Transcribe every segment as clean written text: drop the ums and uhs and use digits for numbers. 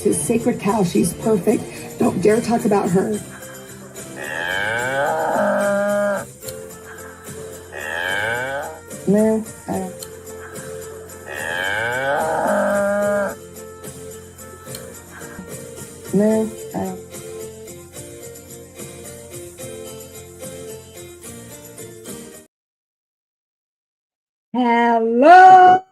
his sacred cow. She's perfect. Don't dare talk about her. No, I don't. No, I don't. Hello,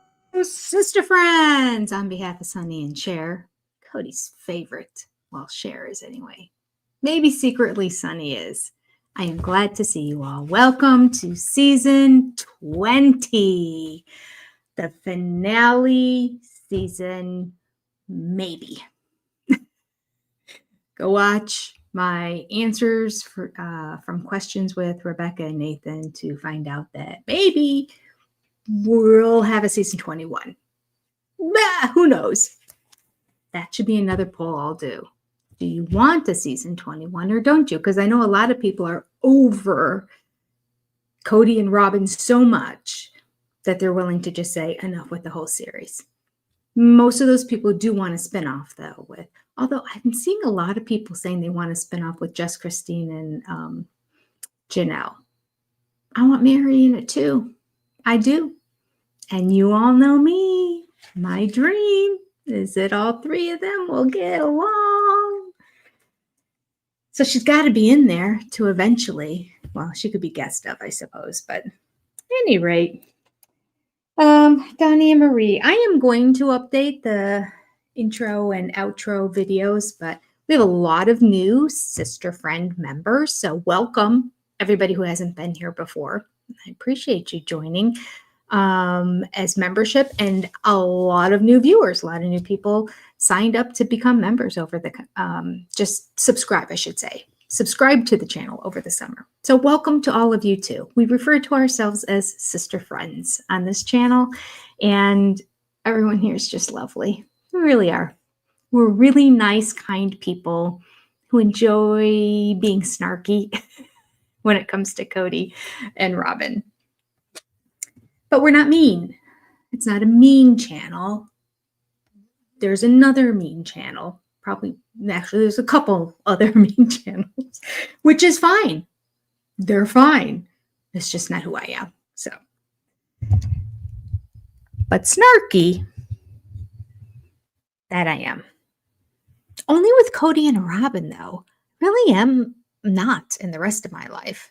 sister friends. On behalf of Sunny and Cher, Cody's favorite, well, Cher is anyway. Maybe secretly Sunny is. I am glad to see you all. Welcome to season 20, the finale season, maybe. Go watch my answers from questions with Rebecca and Nathan to find out that maybe we'll have a season 21. Who knows? That should be another poll I'll do. Do you want a season 21 or don't you? Because I know a lot of people are over Cody and Robin so much that they're willing to just say enough with the whole series. Most of those people do want a spinoff, though, although I'm seeing a lot of people saying they want a spinoff with Jess, Christine, and Janelle. I want Mary in it too. I do. And you all know me. My dream is that all three of them will get along. So she's got to be in there to eventually, well, she could be guest of, I suppose. But at any rate, Donnie and Marie, I am going to update the intro and outro videos, but we have a lot of new sister friend members. So welcome everybody who hasn't been here before. I appreciate you joining as membership, and a lot of new viewers, a lot of new people signed up to become members over the, just subscribe, I should say. Subscribe to the channel over the summer. So welcome to all of you too. We refer to ourselves as sister friends on this channel, and everyone here is just lovely. We really are. We're really nice, kind people who enjoy being snarky when it comes to Cody and Robin. But we're not mean. It's not a mean channel. There's another mean channel. Actually, there's a couple other mean channels, which is fine. They're fine. It's just not who I am. So, but snarky, that I am. Only with Cody and Robin, though. Really am not in the rest of my life.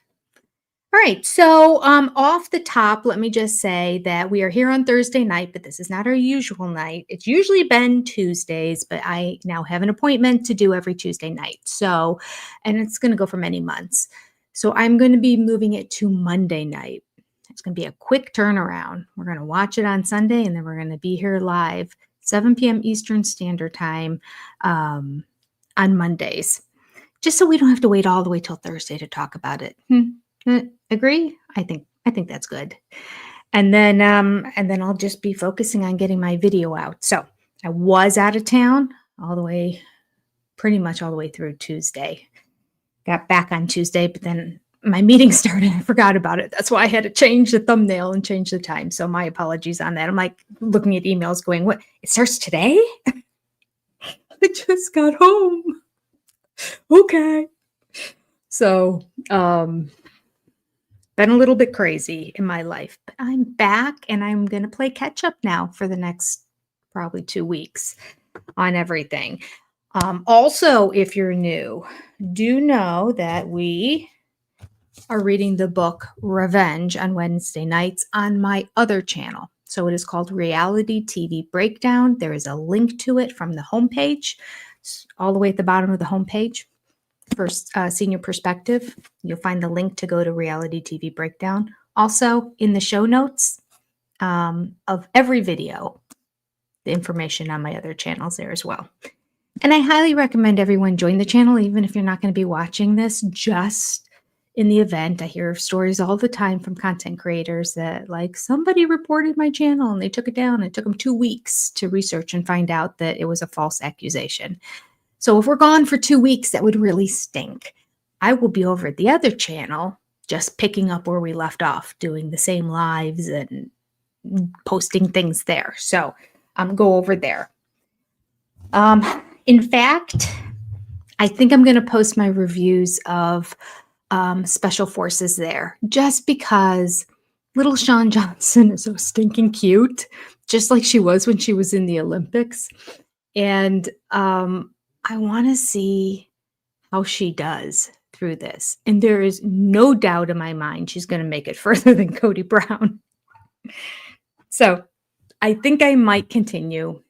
All right, so off the top, let me just say that we are here on Thursday night, but this is not our usual night. It's usually been Tuesdays, but I now have an appointment to do every Tuesday night. So, and it's going to go for many months. So I'm going to be moving it to Monday night. It's going to be a quick turnaround. We're going to watch it on Sunday, and then we're going to be here live, 7 p.m. Eastern Standard Time on Mondays, just so we don't have to wait all the way till Thursday to talk about it. Agree? I think that's good. And then I'll just be focusing on getting my video out. So I was out of town pretty much all the way through Tuesday. Got back on Tuesday, but then my meeting started. I forgot about it. That's why I had to change the thumbnail and change the time. So my apologies on that. I'm like looking at emails going, what? It starts today? I just got home. Okay. So, been a little bit crazy in my life, but I'm back and I'm going to play catch up now for the next probably 2 weeks on everything. Also, if you're new, do know that we are reading the book Revenge on Wednesday nights on my other channel. So it is called Reality TV Breakdown. There is a link to it from the homepage, all the way at the bottom of the homepage. First, Senior Perspective, you'll find the link to go to Reality TV Breakdown. Also, in the show notes of every video, the information on my other channels there as well. And I highly recommend everyone join the channel, even if you're not going to be watching this, just in the event. I hear stories all the time from content creators that, like, somebody reported my channel and they took it down. It took them 2 weeks to research and find out that it was a false accusation. So if we're gone for 2 weeks, that would really stink. I will be over at the other channel, just picking up where we left off, doing the same lives and posting things there. So go over there. In fact, I think I'm going to post my reviews of Special Forces there just because little Sean Johnson is so stinking cute, just like she was when she was in the Olympics. And I want to see how she does through this. And there is no doubt in my mind she's going to make it further than Cody Brown. So I think I might continue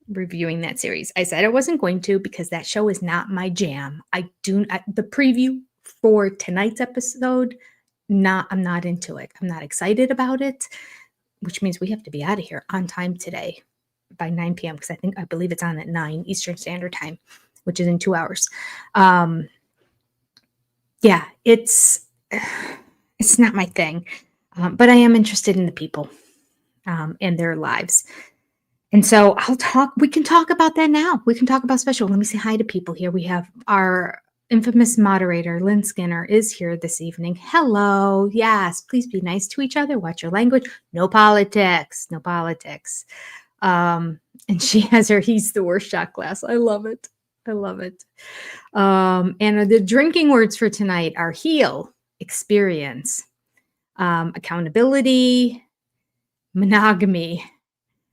reviewing that series. I said I wasn't going to because that show is not my jam. The preview for tonight's episode, I'm not into it. I'm not excited about it, which means we have to be out of here on time today by 9 p.m. because I believe it's on at 9 Eastern Standard Time, which is in 2 hours. Yeah, it's not my thing, but I am interested in the people and their lives. And so we can talk about that now. We can talk about Special. Let me say hi to people here. We have our infamous moderator, Lynn Skinner, is here this evening. Hello. Yes, please be nice to each other. Watch your language. No politics. No politics. And she has her He's the Worst shot glass. I love it. I love it. And the drinking words for tonight are heal, experience, accountability, monogamy.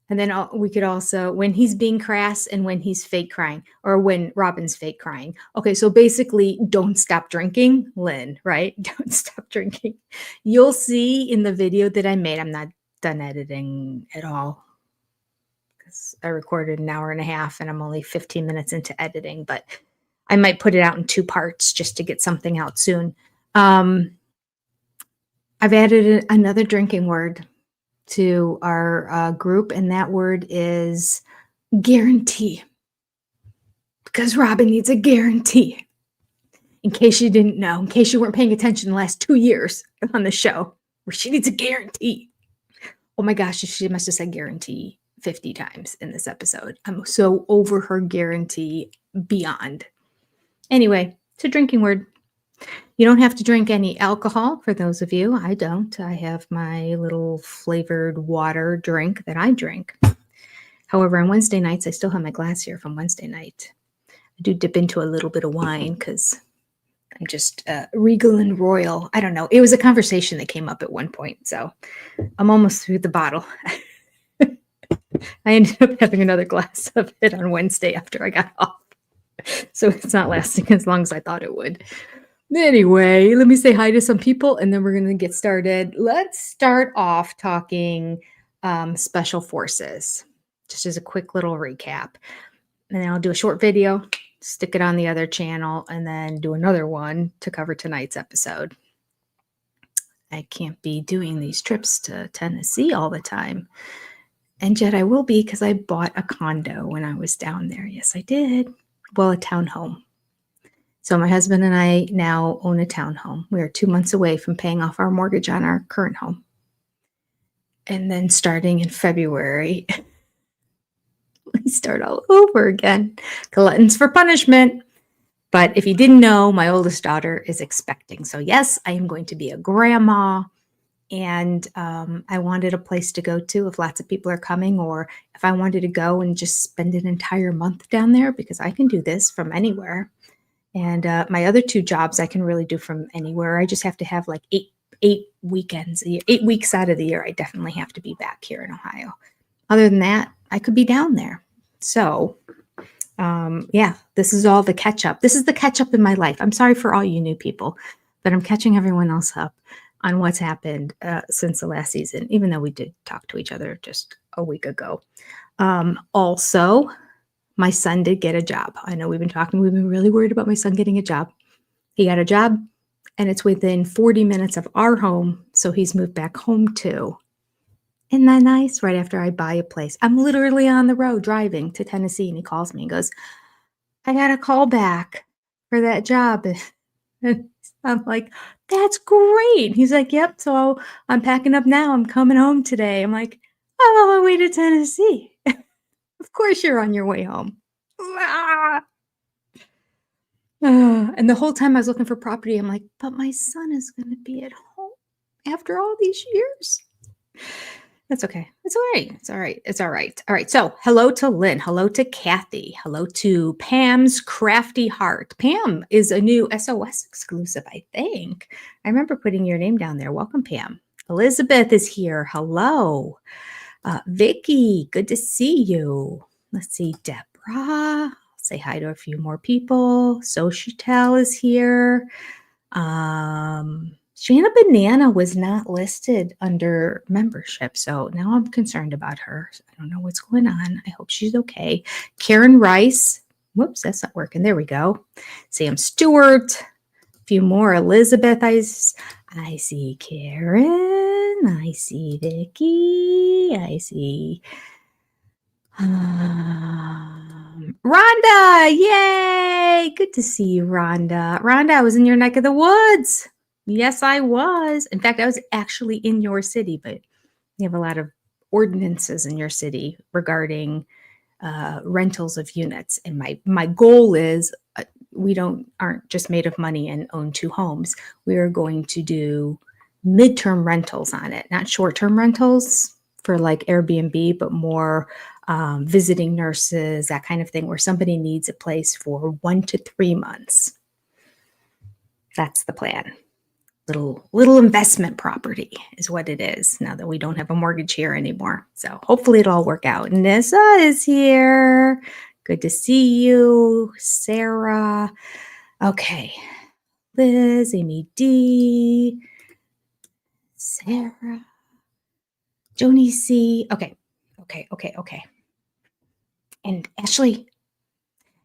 And then we could also, when he's being crass and when he's fake crying, or when Robin's fake crying. Okay, so basically, don't stop drinking, Lynn, right? Don't stop drinking. You'll see in the video that I made, I'm not done editing at all because I recorded an hour and a half and I'm only 15 minutes into editing, but I might put it out in 2 parts just to get something out soon. I've added another drinking word to our group, and that word is guarantee, because Robin needs a guarantee. In case you didn't know, in case you weren't paying attention the last 2 years on the show, where she needs a guarantee. Oh my gosh, she must have said guarantee 50 times in this episode. I'm so over her guarantee beyond. Anyway, it's a drinking word. You don't have to drink any alcohol for those of you. I don't. I have my little flavored water drink that I drink. However, on Wednesday nights, I still have my glass here from Wednesday night. I do dip into a little bit of wine because I'm just regal and royal. I don't know. It was a conversation that came up at one point. So I'm almost through the bottle. I ended up having another glass of it on Wednesday after I got off. So it's not lasting as long as I thought it would. Anyway, let me say hi to some people and then we're going to get started. Let's start off talking Special Forces, just as a quick little recap. And then I'll do a short video, stick it on the other channel, and then do another one to cover tonight's episode. I can't be doing these trips to Tennessee all the time. And yet I will be because I bought a condo when I was down there. Yes, I did. Well, a townhome. So my husband and I now own a townhome. We are 2 months away from paying off our mortgage on our current home. And then starting in February, we start all over again. Gluttons for punishment. But if you didn't know, my oldest daughter is expecting. So yes, I am going to be a grandma. And I wanted a place to go to if lots of people are coming, or if I wanted to go and just spend an entire month down there, because I can do this from anywhere. And my other 2 jobs I can really do from anywhere. I just have to have like 8 weekends a year, 8 weeks out of the year. I definitely have to be back here in Ohio. Other than that, I could be down there. So yeah, this is all the catch up. This is the catch up in my life. I'm sorry for all you new people, but I'm catching everyone else up on what's happened since the last season, even though we did talk to each other just a week ago. Also, my son did get a job. I know we've been really worried about my son getting a job. He got a job and it's within 40 minutes of our home. So he's moved back home too. Isn't that nice? Right after I buy a place. I'm literally on the road driving to Tennessee and he calls me and goes, I got a call back for that job. And I'm like, that's great. He's like, yep. So I'm packing up now. I'm coming home today. I'm like, I'm on my way to Tennessee. Of course you're on your way home. And the whole time I was looking for property, I'm like, but my son is going to be at home after all these years. That's okay. It's all right. It's all right. It's all right. All right. So, hello to Lynn. Hello to Kathy. Hello to Pam's Crafty Heart. Pam is a new SOS exclusive, I think. I remember putting your name down there. Welcome, Pam. Elizabeth is here. Hello. Vicky, good to see you. Let's see, Deborah. I'll say hi to a few more people. Societal is here. Shanna Banana was not listed under membership, so now I'm concerned about her. I don't know what's going on. I hope she's okay. Karen Rice. Whoops, that's not working. There we go. Sam Stewart. A few more. Elizabeth. I see Karen. I see Vicky. I see Rhonda. Yay! Good to see you, Rhonda. Rhonda, I was in your neck of the woods. Yes, I was. In fact, I was actually in your city, but you have a lot of ordinances in your city regarding rentals of units. And my goal is we aren't just made of money and own two homes. We are going to do midterm rentals on it, not short-term rentals for like Airbnb, but more visiting nurses, that kind of thing, where somebody needs a place for 1 to 3 months. That's the plan. Little investment property is what it is now that we don't have a mortgage here anymore. So hopefully it'll all work out. Nissa is here. Good to see you. Sarah. Okay. Liz, Amy D. Sarah. Joni C. Okay.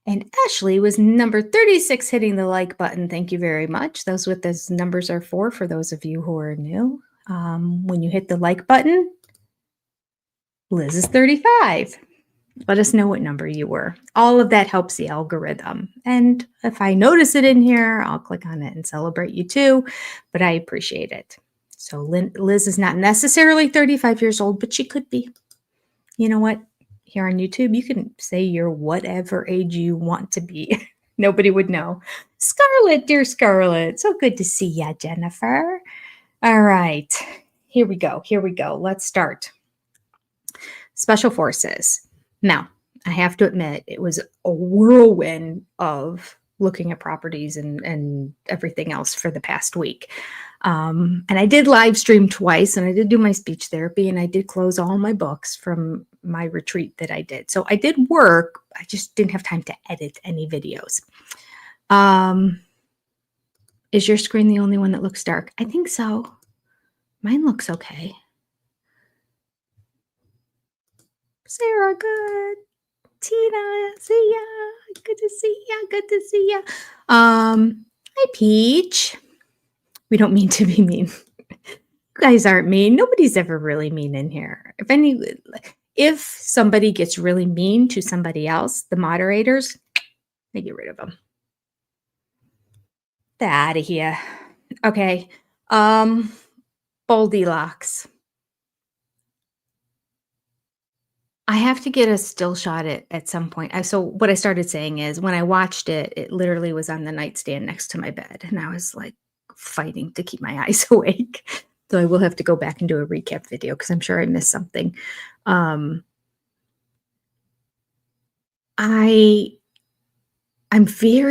And Ashley was number 36 hitting the like button. Thank you very much. That's what those numbers are for those of you who are new. When you hit the like button, Liz is 35. Let us know what number you were. All of that helps the algorithm. And if I notice it in here, I'll click on it and celebrate you too. But I appreciate it. So Liz is not necessarily 35 years old, but she could be. You know what? Here on YouTube, you can say you're whatever age you want to be. Nobody would know. Scarlett, dear Scarlett. So good to see ya, Jennifer. All right. Here we go. Let's start. Special Forces. Now, I have to admit, it was a whirlwind of looking at properties and everything else for the past week. And I did live stream twice, and I did do my speech therapy, and I did close all my books from my retreat that I did. So I did work. I just didn't have time to edit any videos. Is your screen the only one that looks dark? I think so. Mine looks okay. Sarah, good. Tina, see ya. Good to see ya. Hi, Peach. We don't mean to be mean. You guys aren't mean. Nobody's ever really mean in here. If somebody gets really mean to somebody else, the moderators, they get rid of them. Get out of here. Okay. Goldilocks. I have to get a still shot at some point. So what I started saying is when I watched it, it literally was on the nightstand next to my bed. And I was like fighting to keep my eyes awake. So I will have to go back and do a recap video because I'm sure I missed something. I'm very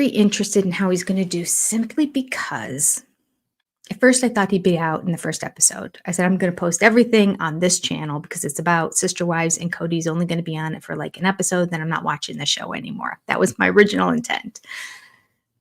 interested in how he's going to do, simply because at first I thought he'd be out in the first episode. I said, I'm going to post everything on this channel because it's about Sister Wives and Cody's only going to be on it for like an episode. Then I'm not watching the show anymore. That was my original intent.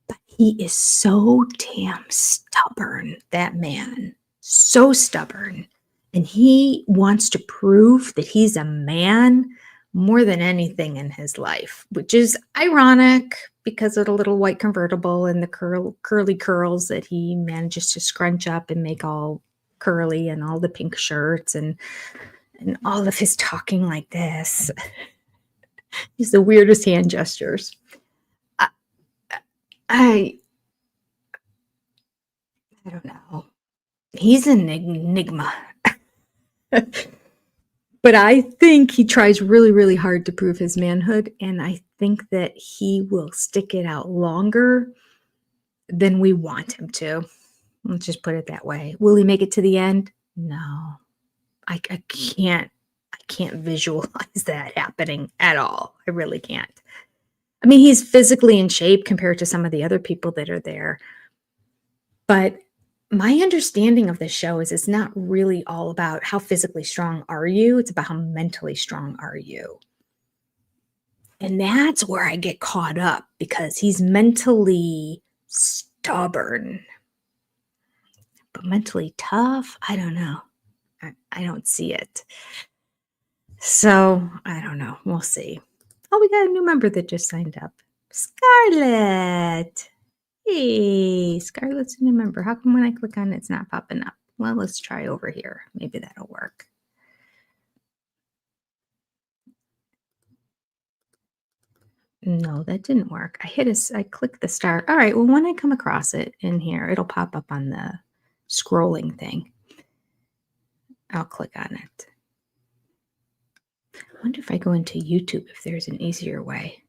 But he is so damn stubborn, that man. So stubborn. And he wants to prove that he's a man more than anything in his life, which is ironic because of the little white convertible and the curly curls that he manages to scrunch up and make all curly, and all the pink shirts and all of his talking like this. He's the weirdest hand gestures. I don't know. He's an enigma. But I think he tries really, really hard to prove his manhood. And I think that he will stick it out longer than we want him to. Let's just put it that way. Will he make it to the end? No. I can't visualize that happening at all. I really can't. I mean, he's physically in shape compared to some of the other people that are there. But my understanding of the show is it's not really all about how physically strong are you, it's about how mentally strong are you. And that's where I get caught up because he's mentally stubborn. But mentally tough, I don't know. I don't see it. So, I don't know. We'll see. Oh, we got a new member that just signed up. Scarlett. Hey, Scarlett's a new member. How come when I click on it, it's not popping up? Well, let's try over here. Maybe that'll work. No, that didn't work. I clicked the star. All right, well, when I come across it in here, it'll pop up on the scrolling thing. I'll click on it. I wonder if I go into YouTube if there's an easier way.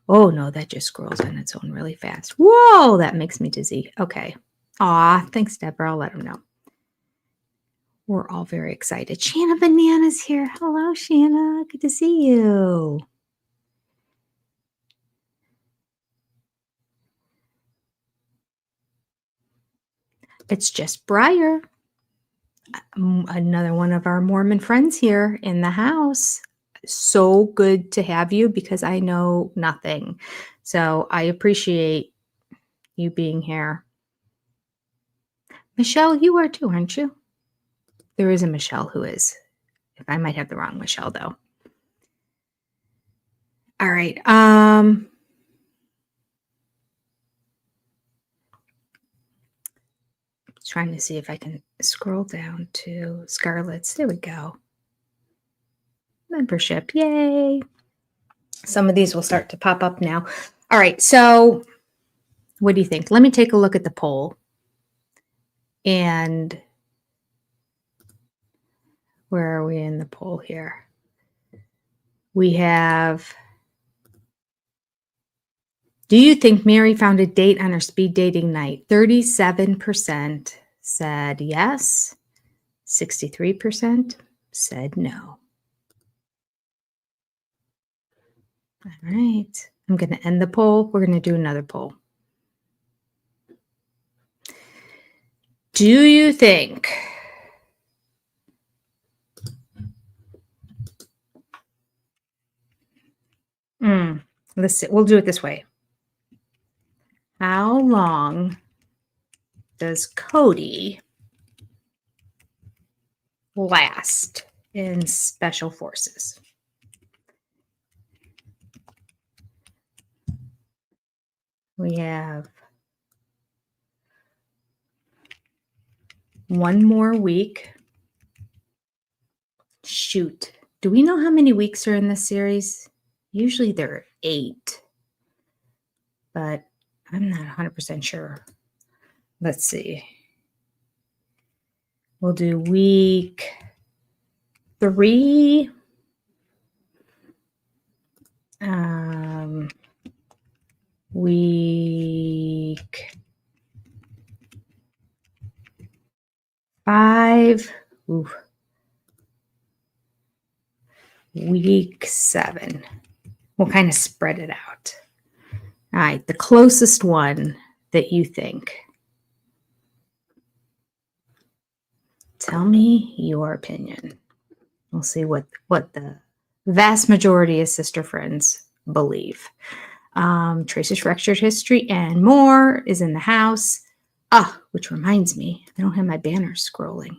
Oh, no, that just scrolls on its own really fast. Whoa, that makes me dizzy. Okay. Aw, thanks, Deborah. I'll let him know. We're all very excited. Shanna Banana's here. Hello, Shanna. Good to see you. It's just Briar. Another one of our Mormon friends here in the house. So good to have you because I know nothing. So I appreciate you being here. Michelle, you are too, aren't you? There is a Michelle who is. I might have the wrong Michelle, though. All right. Trying to see if I can scroll down to Scarlett's. There we go. Membership. Yay. Some of these will start to pop up now. All right. So what do you think? Let me take a look at the poll. And where are we in the poll here? We have, do you think Mary found a date on her speed dating night? 37% said yes. 63% said no. All right. I'm going to end the poll. We're going to do another poll. Do you think let's see. We'll do it this way. How long does Cody last in Special Forces? We have one more week. Shoot. Do we know how many weeks are in this series? Usually there are 8, but I'm not 100% sure. Let's see. We'll do week 3. Week 5. Ooh. Week 7. We'll kind of spread it out. All right, the closest one that you think. Tell me your opinion. We'll see what the vast majority of sister friends believe. Tracy's Fractured History and more is in the house. Which reminds me, I don't have my banners scrolling.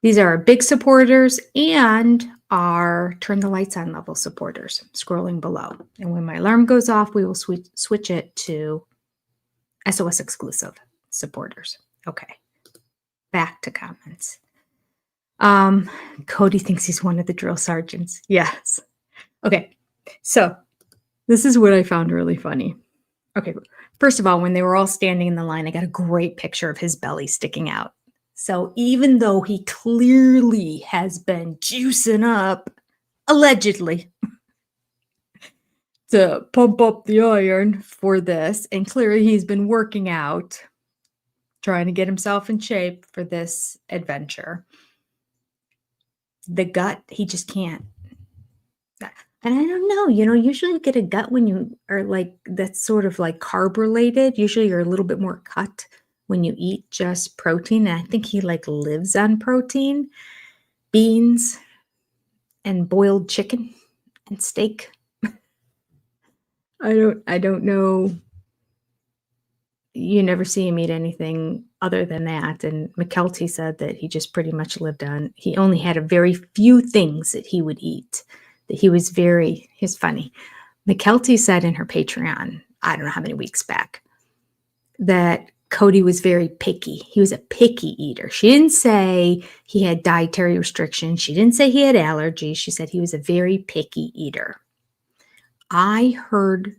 These are our big supporters and our turn the lights on level supporters scrolling below. And when my alarm goes off, we will switch it to SOS exclusive supporters. Okay. Back to comments. Cody thinks he's one of the drill sergeants. Yes. Okay. So this is what I found really funny. Okay. First of all, when they were all standing in the line, I got a great picture of his belly sticking out. So even though he clearly has been juicing up, allegedly, to pump up the iron for this, and clearly he's been working out, trying to get himself in shape for this adventure. The gut, he just can't. And I don't know, usually you get a gut when you are like, that's sort of like carb related. Usually you're a little bit more cut when you eat just protein. And I think he like lives on protein, beans, and boiled chicken and steak. I don't know. You never see him eat anything other than that. And McKelty said that he just pretty much lived on, he only had a very few things that he would eat, that he's funny. McKelty said in her Patreon, I don't know how many weeks back, that Cody was very picky. He was a picky eater. She didn't say he had dietary restrictions. She didn't say he had allergies. She said he was a very picky eater. I heard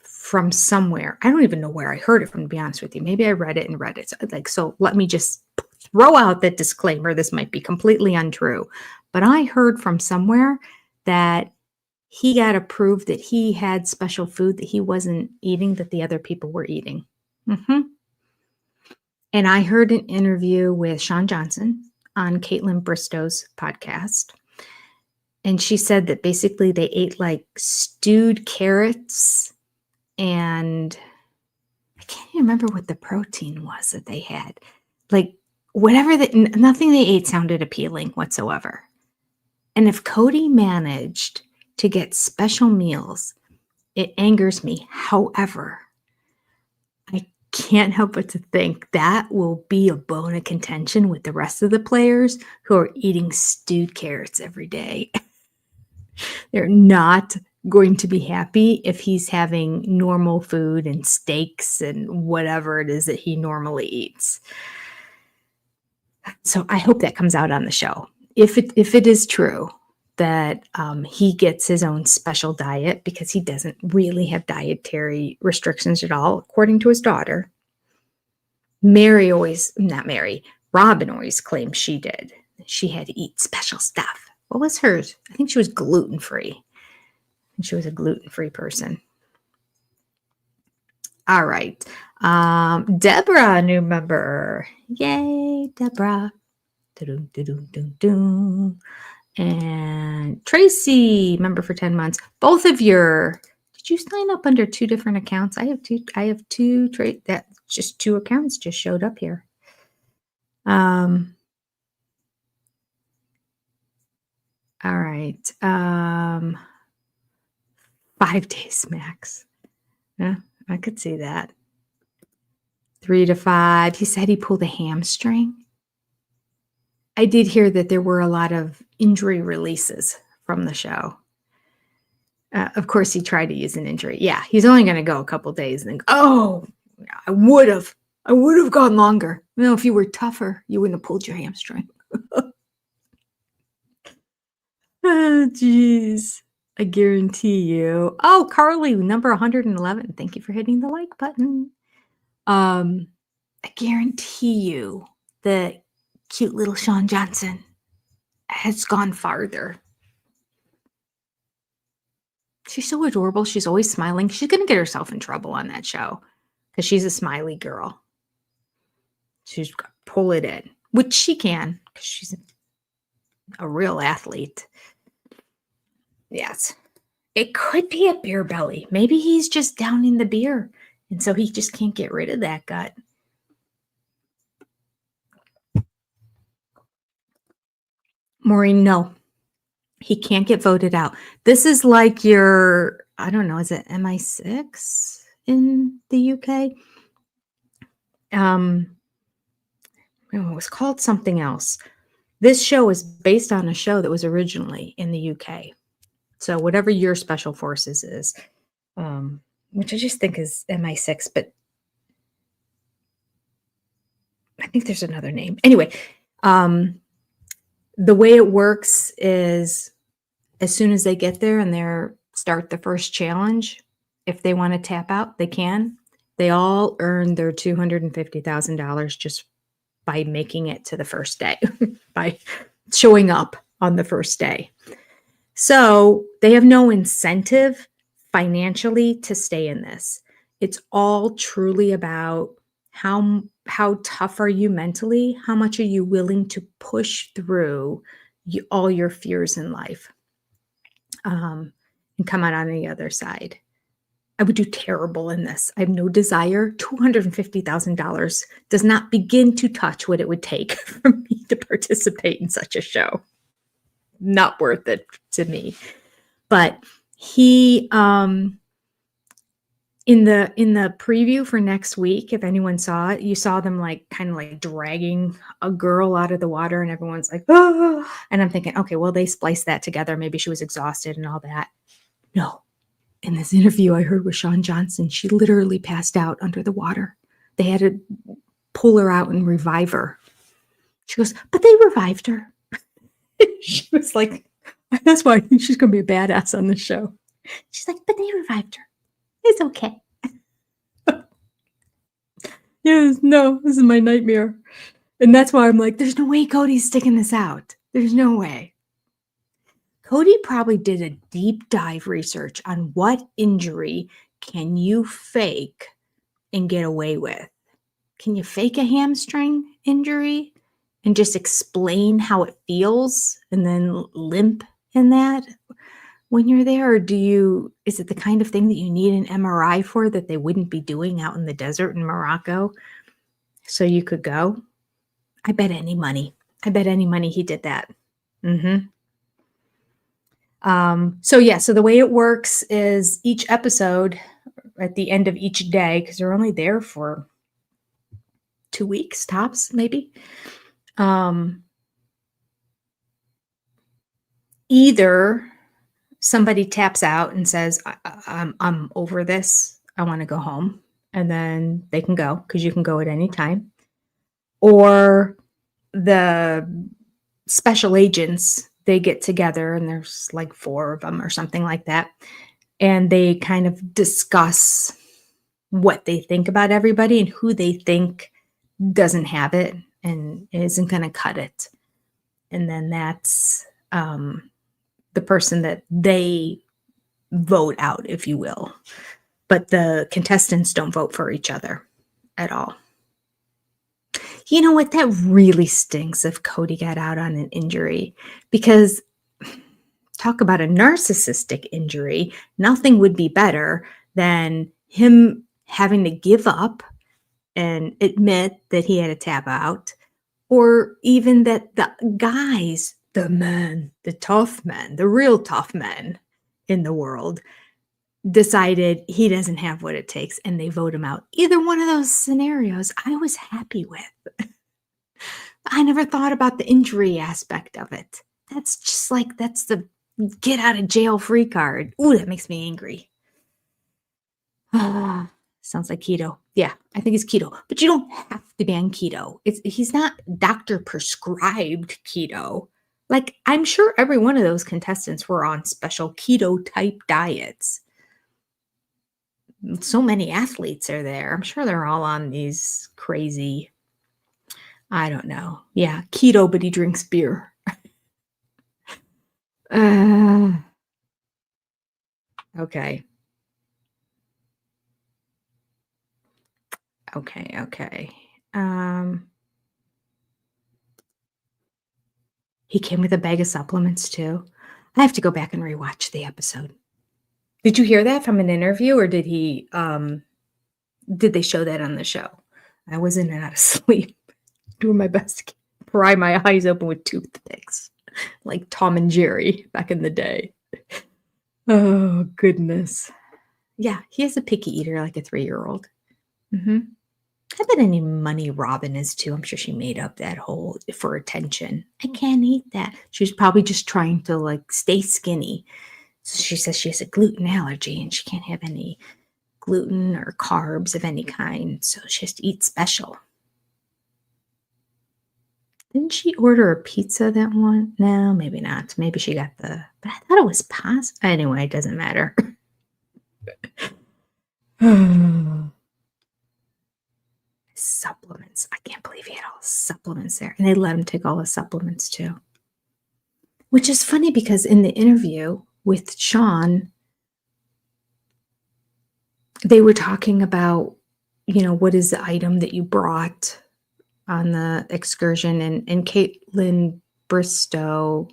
from somewhere. I don't even know where I heard it from, to be honest with you. Maybe I read it in Reddit. So let me just throw out that disclaimer. This might be completely untrue. But I heard from somewhere that he got approved that he had special food that he wasn't eating that the other people were eating. And I heard an interview with Sean Johnson on Caitlin Bristow's podcast. And she said that basically they ate like stewed carrots, and I can't even remember what the protein was that they had. Like whatever, nothing they ate sounded appealing whatsoever. And if Cody managed to get special meals, it angers me. However, I can't help but to think that will be a bone of contention with the rest of the players who are eating stewed carrots every day. They're not going to be happy if he's having normal food and steaks and whatever it is that he normally eats. So I hope that comes out on the show. If it is true that he gets his own special diet, because he doesn't really have dietary restrictions at all, according to his daughter. Robin always claimed she did. She had to eat special stuff. What was hers? I think she was gluten-free. She was a gluten-free person. All right. Deborah, new member. Yay, Deborah. And Tracy, member for 10 months. Both of did you sign up under two different accounts? I have two, just two accounts just showed up here. All right. 5 days max. Yeah, I could see that. 3 to 5. He said he pulled a hamstring. I did hear that there were a lot of injury releases from the show. Of course, he tried to use an injury. Yeah, he's only going to go a couple days and then, I would have gone longer. If you were tougher, you wouldn't have pulled your hamstring. Oh, geez. I guarantee you. Oh, Carly, number 111. Thank you for hitting the like button. I guarantee you that cute little Sean Johnson has gone farther. She's so adorable. She's always smiling. She's going to get herself in trouble on that show because she's a smiley girl. She's got to pull it in, which she can because she's a real athlete. Yes. It could be a beer belly. Maybe he's just downing the beer, and so he just can't get rid of that gut. Maureen, no. He can't get voted out. This is like your, I don't know, is it MI6 in the UK? It was called something else. This show is based on a show that was originally in the UK. So whatever your special forces is, which I just think is MI6, but I think there's another name. Anyway, the way it works is as soon as they get there and start the first challenge, if they want to tap out, they can. They all earn their $250,000 just by making it to the first day, by showing up on the first day. So they have no incentive financially to stay in this. It's all truly about How tough are you mentally? How much are you willing to push through all your fears in life, and come out on the other side? I would do terrible in this. I have no desire. $250,000 does not begin to touch what it would take for me to participate in such a show. Not worth it to me. But he, in the preview for next week, if anyone saw it, you saw them like kind of like dragging a girl out of the water, and everyone's like, oh, and I'm thinking, okay, well, they spliced that together. Maybe she was exhausted and all that. No. In this interview I heard with Sean Johnson, she literally passed out under the water. They had to pull her out and revive her. She goes, but they revived her. She was like, that's why I think she's going to be a badass on the show. She's like, but they revived her. It's okay. Yes, no, this is my nightmare. And that's why I'm like, there's no way Cody's sticking this out. There's no way. Cody probably did a deep dive research on what injury can you fake and get away with. Can you fake a hamstring injury and just explain how it feels and then limp in that when you're there? Or is it the kind of thing that you need an MRI for that they wouldn't be doing out in the desert in Morocco so you could go? I bet any money he did that. So the way it works is each episode at the end of each day, because they're only there for 2 weeks tops, maybe. Either somebody taps out and says, I'm over this. I want to go home. And then they can go, because you can go at any time. Or the special agents, they get together, and there's like 4 of them or something like that. And they kind of discuss what they think about everybody and who they think doesn't have it and isn't going to cut it. And then that's the person that they vote out, if you will. But the contestants don't vote for each other at all. You know what? That really stinks if Cody got out on an injury, because talk about a narcissistic injury. Nothing would be better than him having to give up and admit that he had a tap out, or even that the guys, the men, the tough men, the real tough men in the world decided he doesn't have what it takes and they vote him out. Either one of those scenarios, I was happy with. I never thought about the injury aspect of it. That's just like, that's the get out of jail free card. Ooh, that makes me angry. Sounds like keto. Yeah, I think it's keto. But you don't have to be on keto. He's not doctor prescribed keto. Like, I'm sure every one of those contestants were on special keto type diets. So many athletes are there. I'm sure they're all on these crazy, I don't know. Yeah, keto, but he drinks beer. Okay. He came with a bag of supplements too. I have to go back and rewatch the episode. Did you hear that from an interview, or did they show that on the show? I was in and out of sleep, doing my best to pry my eyes open with toothpicks, like Tom and Jerry back in the day. Oh, goodness. Yeah, he is a picky eater, like a 3-year-old. I bet any money Robin is too. I'm sure she made up that whole for attention. I can't eat that. She was probably just trying to like stay skinny. So she says she has a gluten allergy and she can't have any gluten or carbs of any kind. So she has to eat special. Didn't she order a pizza that one? No, maybe not. Maybe she got but I thought it was pasta. Anyway, it doesn't matter. Supplements. I can't believe he had all the supplements there. And they let him take all the supplements too. Which is funny because in the interview with Sean, they were talking about, what is the item that you brought on the excursion? And Caitlin Bristow,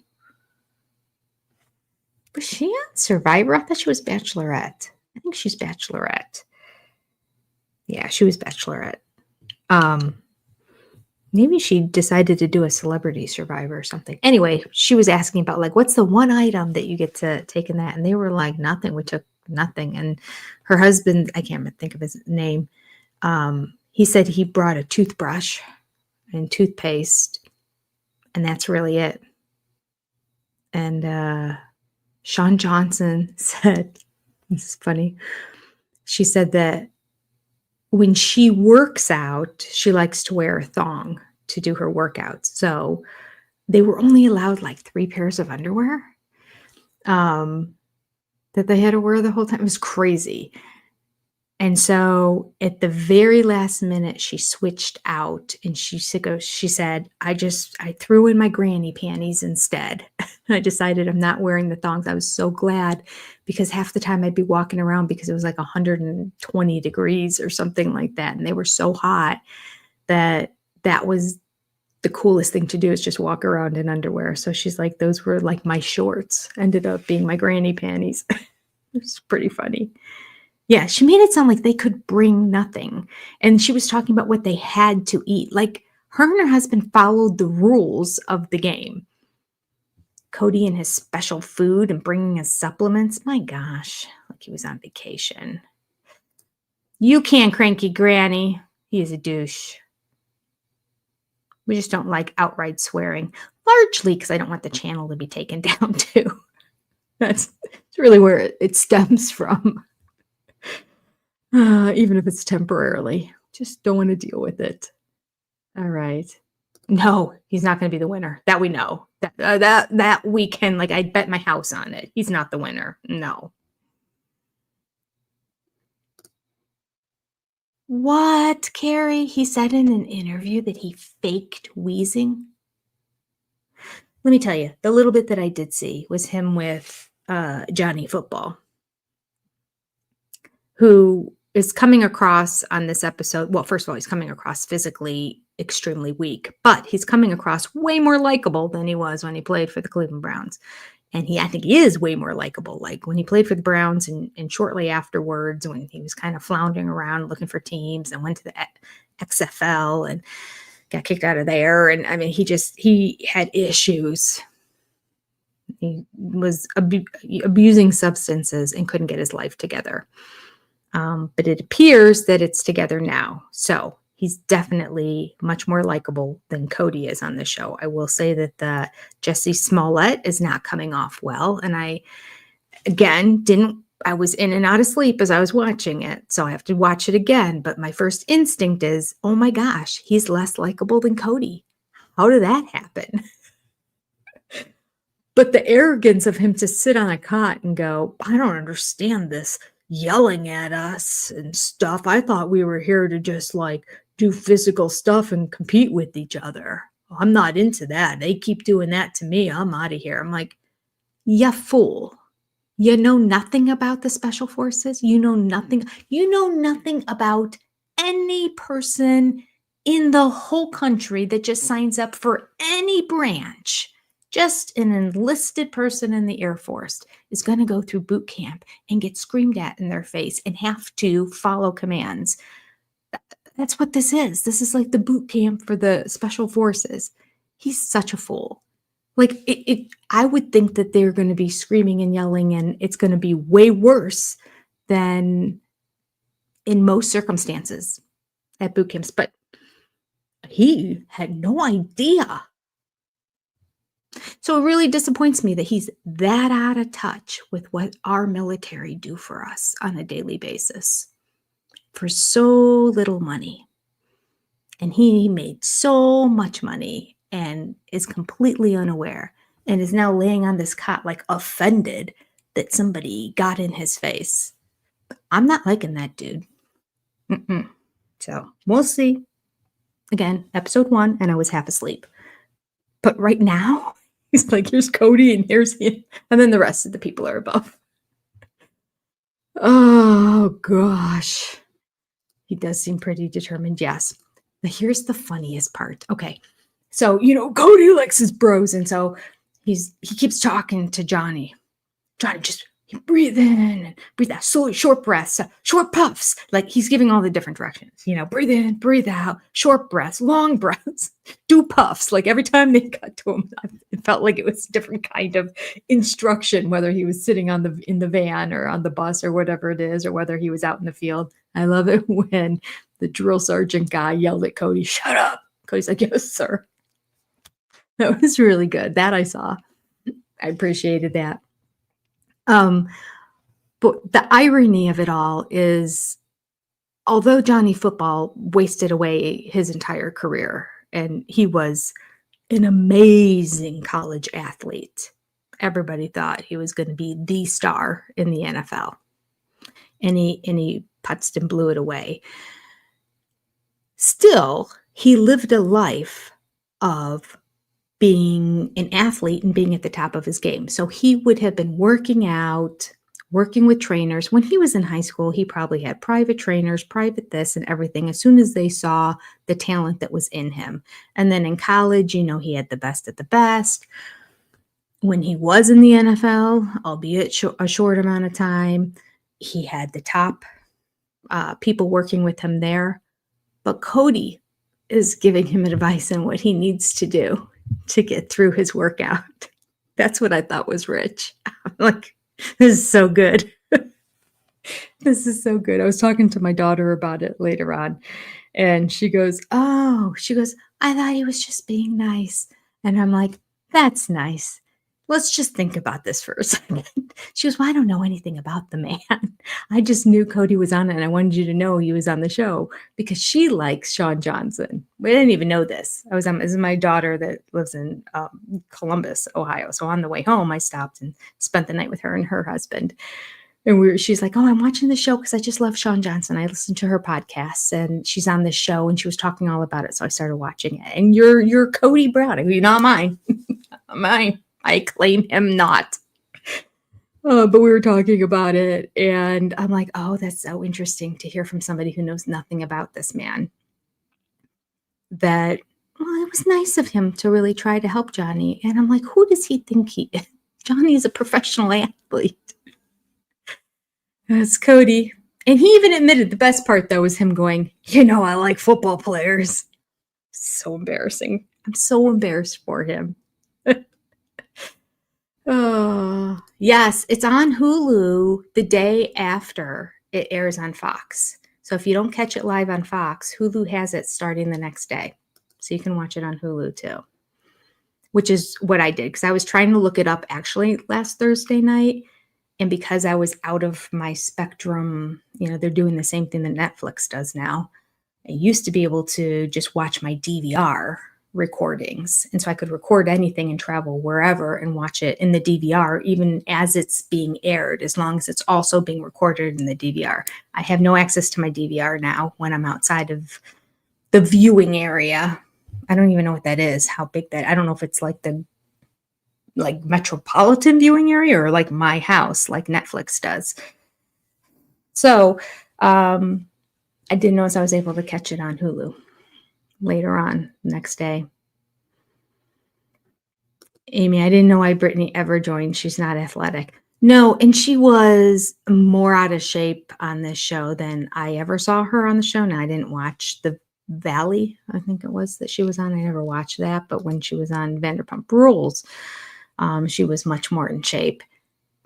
was she on Survivor? I thought she was Bachelorette. I think she's Bachelorette. Yeah, she was Bachelorette. Maybe she decided to do a Celebrity Survivor or something. Anyway, she was asking about like, what's the one item that you get to take in that? And they were like, nothing. We took nothing. And her husband, I can't think of his name. He said he brought a toothbrush and toothpaste, and that's really it. And Sean Johnson said, this is funny. She said that when she works out, she likes to wear a thong to do her workouts. So they were only allowed like 3 pairs of underwear that they had to wear the whole time. It was crazy. And so at the very last minute, she switched out and she said, I threw in my granny panties instead. I decided I'm not wearing the thongs. I was so glad because half the time I'd be walking around because it was like 120 degrees or something like that. And they were so hot that was the coolest thing to do, is just walk around in underwear. So she's like, those were like my shorts, ended up being my granny panties. It's pretty funny. Yeah, she made it sound like they could bring nothing. And she was talking about what they had to eat. Like her and her husband followed the rules of the game. Cody and his special food and bringing his supplements. My gosh, like he was on vacation. You can, cranky granny. He is a douche. We just don't like outright swearing, largely because I don't want the channel to be taken down too. That's really where it stems from. Even if it's temporarily, just don't want to deal with it. All right. No, he's not going to be the winner. That we know. That we can, like, I'd bet my house on it. He's not the winner. No. What, Carrie? He said in an interview that he faked wheezing. Let me tell you, the little bit that I did see was him with Johnny Football, who is coming across on this episode. Well, first of all, he's coming across physically extremely weak, but he's coming across way more likable than he was when he played for the Cleveland Browns. And I think he is way more likable. Like when he played for the Browns and shortly afterwards, when he was kind of floundering around looking for teams and went to the XFL and got kicked out of there. And I mean, he had issues. He was abusing substances and couldn't get his life together. But it appears that it's together now. So he's definitely much more likable than Cody is on the show. I will say that Jesse Smollett is not coming off well. And I was in and out of sleep as I was watching it. So I have to watch it again. But my first instinct is, oh my gosh, he's less likable than Cody. How did that happen? But the arrogance of him to sit on a cot and go, I don't understand this yelling at us and stuff. I thought we were here to just like do physical stuff and compete with each other. I'm not into that. They keep doing that to me. I'm out of here. I'm like, you fool. You know nothing about the special forces. You know nothing. You know nothing about any person in the whole country that just signs up for any branch. Just an enlisted person in the Air Force is going to go through boot camp and get screamed at in their face and have to follow commands. That's what this is. This is like the boot camp for the special forces. He's such a fool. Like I would think that they're going to be screaming and yelling and it's going to be way worse than in most circumstances at boot camps. But he had no idea. So it really disappoints me that he's that out of touch with what our military do for us on a daily basis for so little money. And he made so much money and is completely unaware and is now laying on this cot like offended that somebody got in his face. I'm not liking that dude. So we'll see. Again, episode 1, and I was half asleep. But right now, he's like, here's Cody and here's him. And then the rest of the people are above. Oh, gosh. He does seem pretty determined, yes. But here's the funniest part. Okay. So, Cody likes his bros. And so he keeps talking to Johnny. Johnny, just breathe in and breathe out. Slowly, short breaths, short puffs. Like he's giving all the different directions. Breathe in, breathe out, short breaths, long breaths, do puffs. Like every time they got to him, it felt like it was a different kind of instruction, whether he was sitting in the van or on the bus or whatever it is, or whether he was out in the field. I love it when the drill sergeant guy yelled at Cody, "Shut up." Cody's like, "Yes, sir." That was really good. That I saw. I appreciated that. But the irony of it all is, although Johnny Football wasted away his entire career and he was an amazing college athlete, everybody thought he was going to be the star in the NFL. And he putzed and blew it away. Still, he lived a life of being an athlete and being at the top of his game. So he would have been working out, working with trainers. When he was in high school, he probably had private trainers, private this and everything, as soon as they saw the talent that was in him. And then in college, he had the best at the best. When he was in the NFL, albeit a short amount of time, he had the top people working with him there. But Cody is giving him advice on what he needs to do to get through his workout. That's what I thought was rich. I'm like, this is so good. This is so good. I was talking to my daughter about it later on, and she goes, I thought he was just being nice. And I'm like, that's nice. Let's just think about this for a second. She goes, well, I don't know anything about the man. I just knew Cody was on it, and I wanted you to know he was on the show because she likes Sean Johnson. We didn't even know this. This is my daughter that lives in Columbus, Ohio. So on the way home, I stopped and spent the night with her and her husband. And she's like, oh, I'm watching the show because I just love Sean Johnson. I listened to her podcasts, and she's on this show, and she was talking all about it. So I started watching it. And you're Cody Brown. I go, you're not mine. Not mine. I claim him not. But we were talking about it, and I'm like, oh, that's so interesting to hear from somebody who knows nothing about this man. That, well, it was nice of him to really try to help Johnny. And I'm like, who does he think he is? Johnny is a professional athlete. That's Cody. And he even admitted the best part, though, was him going, I like football players. So embarrassing. I'm so embarrassed for him. Oh, yes, it's on Hulu the day after it airs on Fox. So if you don't catch it live on Fox, Hulu has it starting the next day. So you can watch it on Hulu too, which is what I did because I was trying to look it up actually last Thursday night. And because I was out of my Spectrum, they're doing the same thing that Netflix does now. I used to be able to just watch my DVR recordings. And so I could record anything and travel wherever and watch it in the DVR, even as it's being aired, as long as it's also being recorded in the DVR. I have no access to my DVR now when I'm outside of the viewing area. I don't even know what that is, how big that, I don't know if it's like the metropolitan viewing area or like my house, like Netflix does. So I didn't notice I was able to catch it on Hulu later on next day. Amy, I didn't know why Brittany ever joined. She's not athletic. No, and she was more out of shape on this show than I ever saw her on the show. Now, I didn't watch the Valley, I think it was, that she was on. I never watched that. But when she was on Vanderpump Rules, she was much more in shape.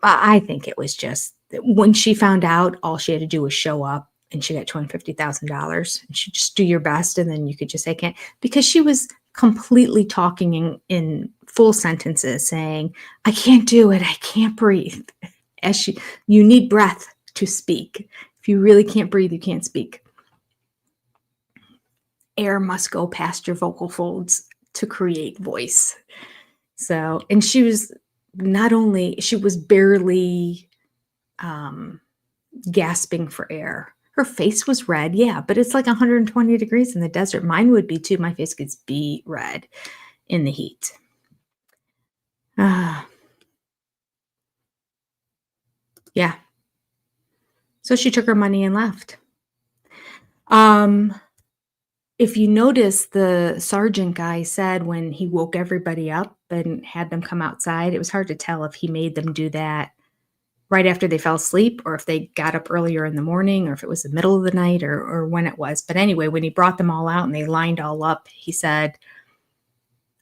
I think it was just when she found out, all she had to do was show up. And she got $250,000. And she just do your best, and then you could just say can't, because she was completely talking in full sentences, saying, "I can't do it. I can't breathe." You need breath to speak. If you really can't breathe, you can't speak. Air must go past your vocal folds to create voice. So, and she was she was barely gasping for air. Her face was red, yeah, but it's like 120 degrees in the desert. Mine would be too. My face gets beet red in the heat. Yeah. So she took her money and left. Um, if you notice, the sergeant guy said when he woke everybody up and had them come outside, it was hard to tell if he made them do that right after they fell asleep or if they got up earlier in the morning or if it was the middle of the night or when it was. But anyway, when he brought them all out and they lined all up, he said,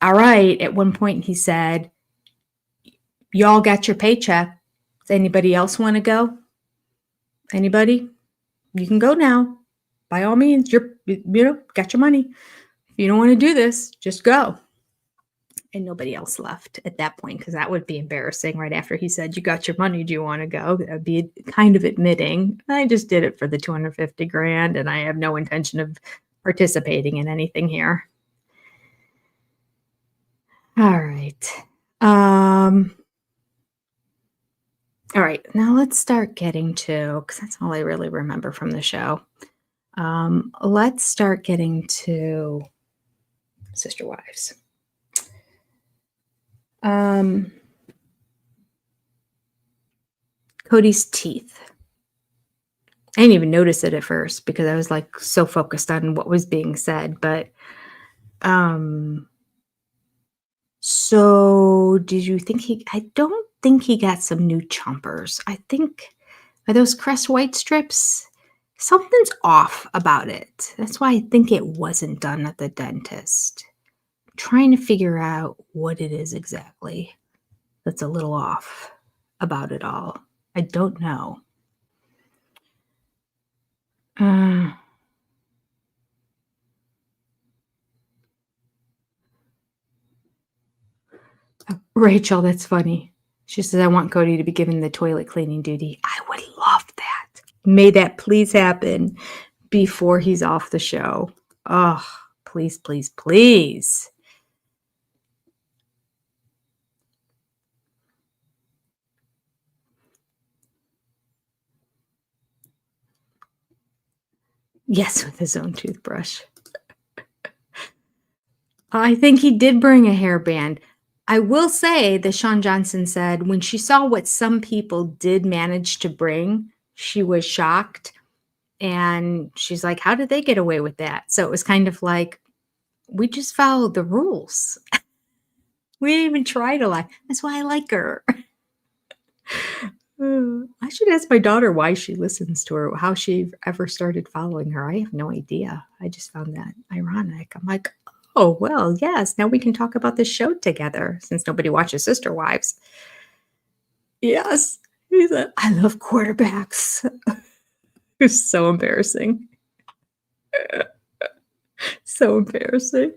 all right. At one point, he said, y'all got your paycheck. Does anybody else want to go? Anybody? You can go now. By all means, got your money. If you don't want to do this, just go. And nobody else left at that point because that would be embarrassing right after he said, you got your money. Do you want to go? That would be kind of admitting, I just did it for the 250 grand and I have no intention of participating in anything here. All right. All right, now let's start getting to, because that's all I really remember from the show. Let's start getting to Sister Wives. Cody's teeth. I didn't even notice it at first because I was like so focused on what was being said, but so did you think I don't think he got some new chompers. I think, are those Crest White strips? Something's off about it. That's why I think it wasn't done at the dentist. I'm trying to figure out what it is exactly that's a little off about it all. I don't know. Rachel, that's funny. She says, I want Cody to be given the toilet cleaning duty. I would love that. May that please happen before he's off the show. Oh, please, please, please. Yes, with his own toothbrush. I think he did bring a hairband. I will say that Sean Johnson said when she saw what some people did manage to bring, she was shocked. And she's like, how did they get away with that? So it was kind of like, we just followed the rules. We didn't even try to lie. That's why I like her. I should ask my daughter why she listens to her, how she ever started following her. I have no idea. I just found that ironic. I'm like, oh, well, yes, now we can talk about this show together since nobody watches Sister Wives. Yes. He said, I love quarterbacks. It's so embarrassing. So embarrassing.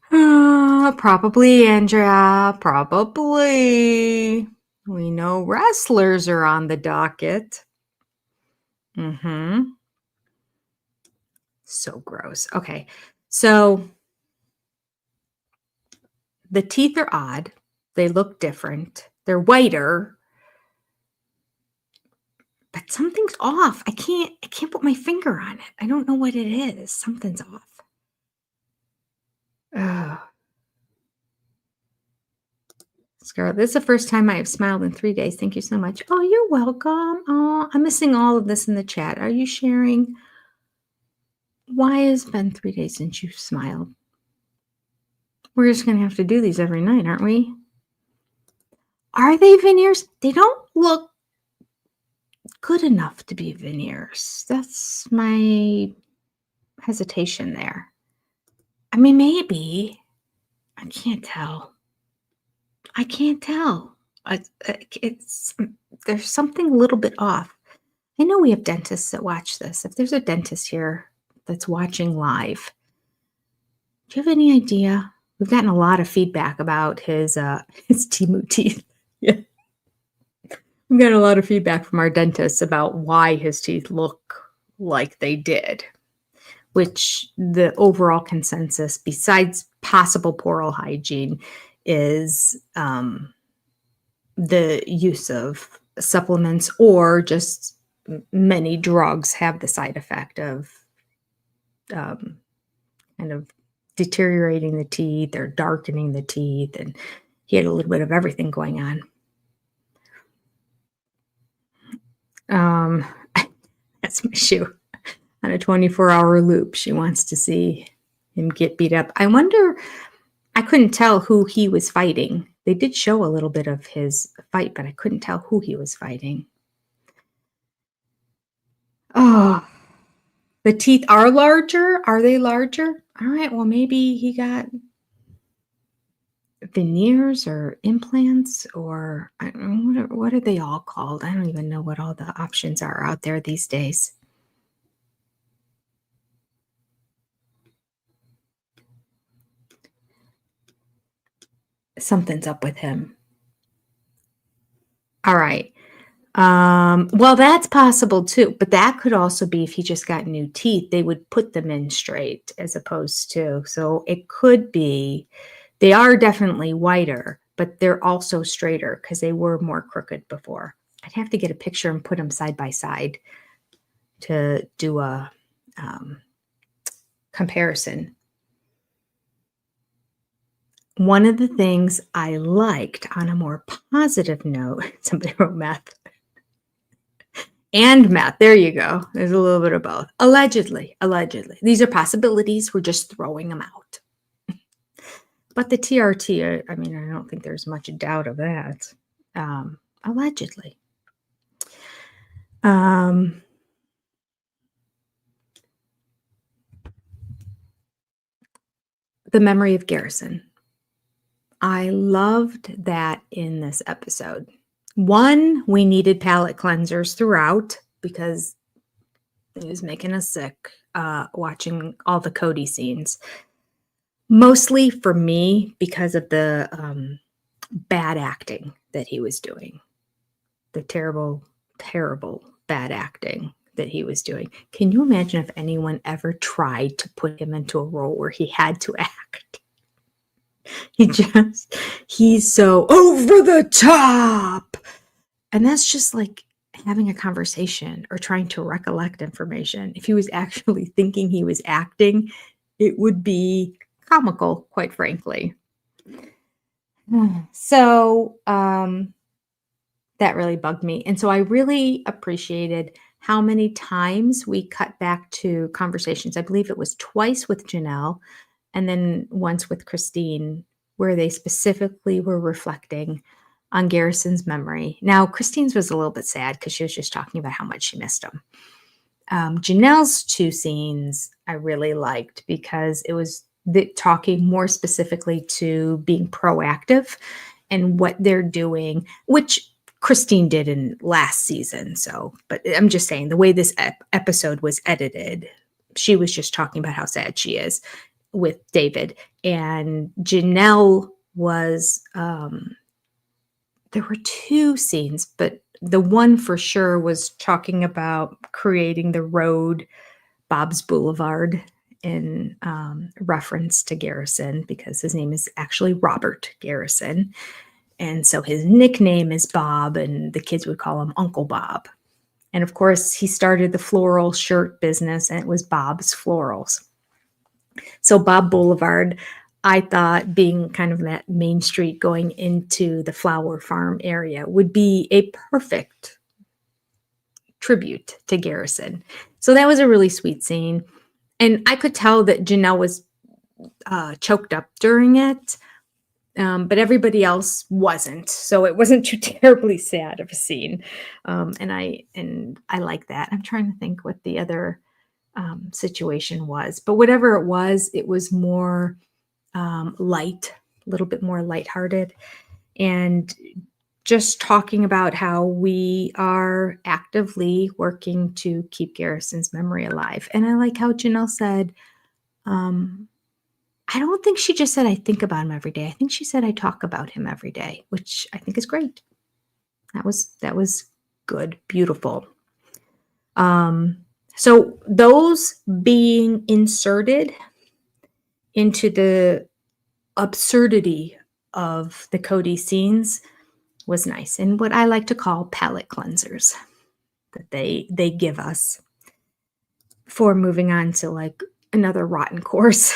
Probably, Andrea. Probably. We know wrestlers are on the docket. So gross. Okay. So the teeth are odd. They look different. They're whiter. But something's off. I can't put my finger on it. I don't know what it is. Something's off. Scarlett, this is the first time I have smiled in 3 days. Thank you so much. Oh, you're welcome. Oh, I'm missing all of this in the chat. Are you sharing? Why has it been 3 days since you've smiled? We're just going to have to do these every night, aren't we? Are they veneers? They don't look good enough to be veneers. That's my hesitation there. I mean, maybe. I can't tell. I can't tell. There's something a little bit off. I know we have dentists that watch this. If there's a dentist here that's watching live, do you have any idea? We've gotten a lot of feedback about his Temu teeth. Yeah. We've gotten a lot of feedback from our dentists about why his teeth look like they did, which the overall consensus, besides possible oral hygiene, is the use of supplements or just many drugs have the side effect of kind of deteriorating the teeth or darkening the teeth. And he had a little bit of everything going on. That's my shoe. on a 24-hour loop. She wants to see him get beat up. I wonder, I couldn't tell who he was fighting. They did show a little bit of his fight, but I couldn't tell who he was fighting. Oh, the teeth are larger? Are they larger? All right, well, maybe he got veneers or implants, or I don't know, what are they all called? I don't even know what all the options are out there these days. Something's up with him. All right. Well, that's possible too, but that could also be if he just got new teeth, they would put them in straight as opposed to. So it could be they are definitely whiter, but they're also straighter because they were more crooked before. I'd have to get a picture and put them side by side to do a comparison. One of the things I liked on a more positive note, somebody wrote meth. And meth. There you go. There's a little bit of both. Allegedly. These are possibilities. We're just throwing them out. But the TRT, I mean, I don't think there's much doubt of that. Allegedly. The memory of Garrison. I loved that in this episode. One, we needed palate cleansers throughout because it was making us sick watching all the Cody scenes. Mostly for me because of the bad acting that he was doing. The terrible, terrible bad acting that he was doing. Can you imagine if anyone ever tried to put him into a role where he had to act? He's so over the top. And that's just like having a conversation or trying to recollect information. If he was actually thinking he was acting, it would be comical, quite frankly. So that really bugged me. And so I really appreciated how many times we cut back to conversations. I believe it was twice with Janelle and then once with Christine, where they specifically were reflecting on Garrison's memory. Now, Christine's was a little bit sad because she was just talking about how much she missed him. Janelle's two scenes I really liked because it was talking more specifically to being proactive and what they're doing, which Christine did in last season. So, but I'm just saying the way this episode was edited, she was just talking about how sad she is with David. And Janelle was, there were two scenes, but the one for sure was talking about creating the road Bob's Boulevard in reference to Garrison because his name is actually Robert Garrison. And so his nickname is Bob, and the kids would call him Uncle Bob. And of course, he started the floral shirt business, and it was Bob's Florals. So Bob Boulevard, I thought being kind of that main street going into the flower farm area would be a perfect tribute to Garrison. So that was a really sweet scene. And I could tell that Janelle was choked up during it, but everybody else wasn't. So it wasn't too terribly sad of a scene. And I like that. I'm trying to think what the other situation was. But whatever it was more light, a little bit more lighthearted. And just talking about how we are actively working to keep Garrison's memory alive. And I like how Janelle said, I don't think she just said, I think about him every day. I think she said, I talk about him every day, which I think is great. That was good, beautiful. So those being inserted into the absurdity of the Cody scenes was nice, and what I like to call palate cleansers that they give us for moving on to like another rotten course.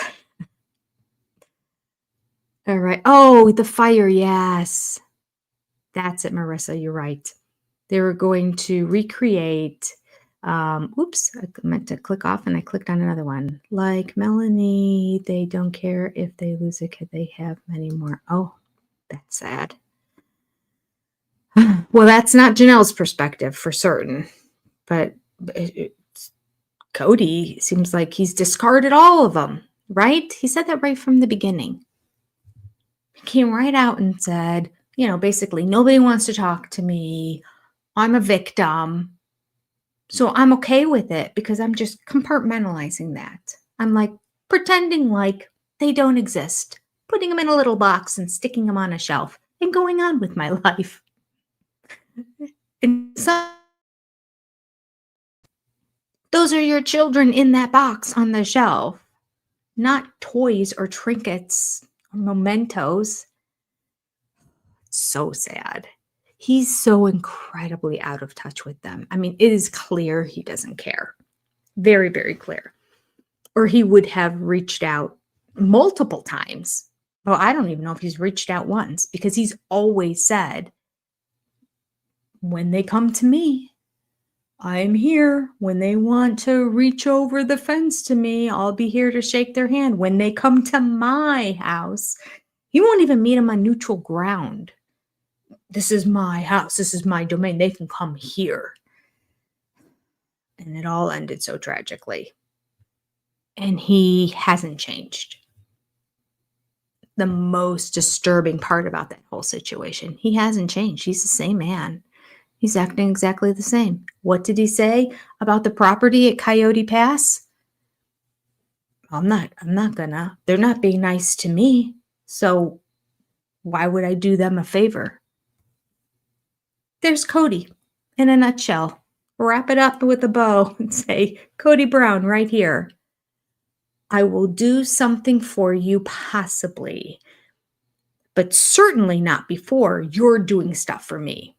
All right. Oh, the fire. Yes. That's it, Marissa. You're right. They were going to recreate Oops, I meant to click off and I clicked on another one. Like Melanie, they don't care if they lose a kid, they have many more. Oh, that's sad. Well, that's not Janelle's perspective for certain, but Cody seems like he's discarded all of them, right? He said that right from the beginning. He came right out and said, basically, nobody wants to talk to me. I'm a victim. So I'm okay with it because I'm just compartmentalizing that. I'm like pretending like they don't exist, putting them in a little box and sticking them on a shelf and going on with my life. And so those are your children in that box on the shelf, not toys or trinkets or mementos. So sad. He's so incredibly out of touch with them. I mean, it is clear he doesn't care. Very, very clear. Or he would have reached out multiple times. Well, I don't even know if he's reached out once because he's always said, when they come to me, I'm here. When they want to reach over the fence to me, I'll be here to shake their hand. When they come to my house, he won't even meet them on neutral ground. This is my house. This is my domain. They can come here. And it all ended so tragically. And he hasn't changed. The most disturbing part about that whole situation, he hasn't changed. He's the same man. He's acting exactly the same. What did he say about the property at Coyote Pass? I'm not gonna. They're not being nice to me. So why would I do them a favor? There's Cody in a nutshell. Wrap it up with a bow and say, Cody Brown right here. I will do something for you possibly, but certainly not before you're doing stuff for me.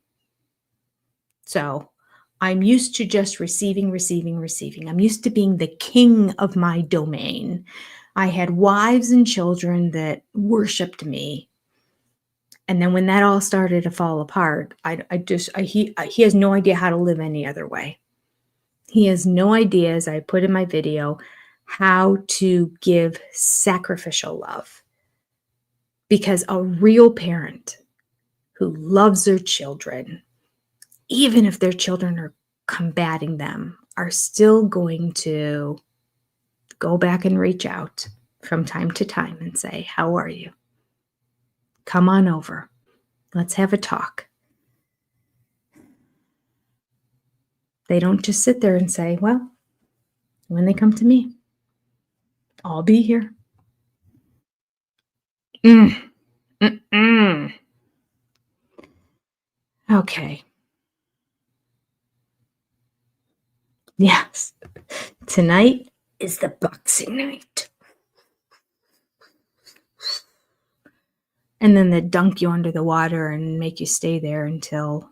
So I'm used to just receiving. I'm used to being the king of my domain. I had wives and children that worshiped me. And then when that all started to fall apart, he has no idea how to live any other way. He has no idea, as I put in my video, how to give sacrificial love. Because a real parent who loves their children, even if their children are combating them, are still going to go back and reach out from time to time and say, how are you? Come on over. Let's have a talk. They don't just sit there and say, well, when they come to me, I'll be here. Okay. Yes. Tonight is the boxing night. And then they dunk you under the water and make you stay there until,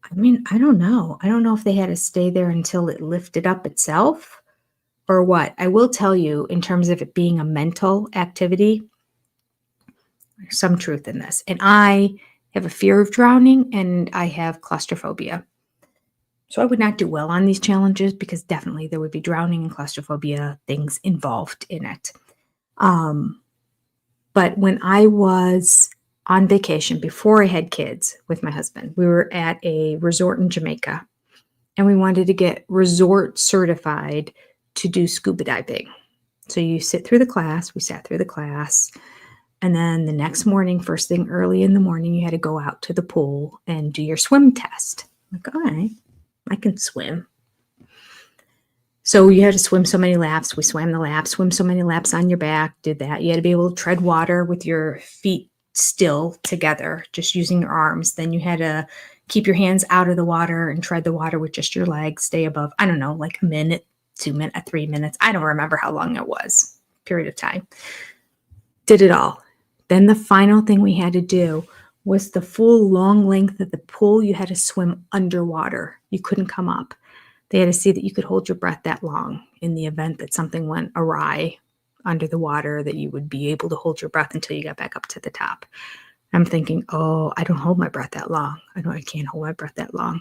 I don't know. I don't know if they had to stay there until it lifted up itself or what. I will tell you, in terms of it being a mental activity, there's some truth in this. And I have a fear of drowning and I have claustrophobia. So I would not do well on these challenges because definitely there would be drowning and claustrophobia things involved in it. But when I was on vacation before I had kids with my husband, we were at a resort in Jamaica and we wanted to get resort certified to do scuba diving. So you sit through the class, we sat through the class, and then the next morning, first thing early in the morning, you had to go out to the pool and do your swim test. I'm like, all right, I can swim. So you had to swim so many laps. We swam the laps, swim so many laps on your back, did that. You had to be able to tread water with your feet still together, just using your arms. Then you had to keep your hands out of the water and tread the water with just your legs, stay above, I don't know, like a minute, 2 minutes, 3 minutes. I don't remember how long it was, period of time. Did it all. Then the final thing we had to do was the full long length of the pool. You had to swim underwater. You couldn't come up. They had to see that you could hold your breath that long in the event that something went awry under the water, that you would be able to hold your breath until you got back up to the top. I'm thinking, oh, I don't hold my breath that long. I can't hold my breath that long.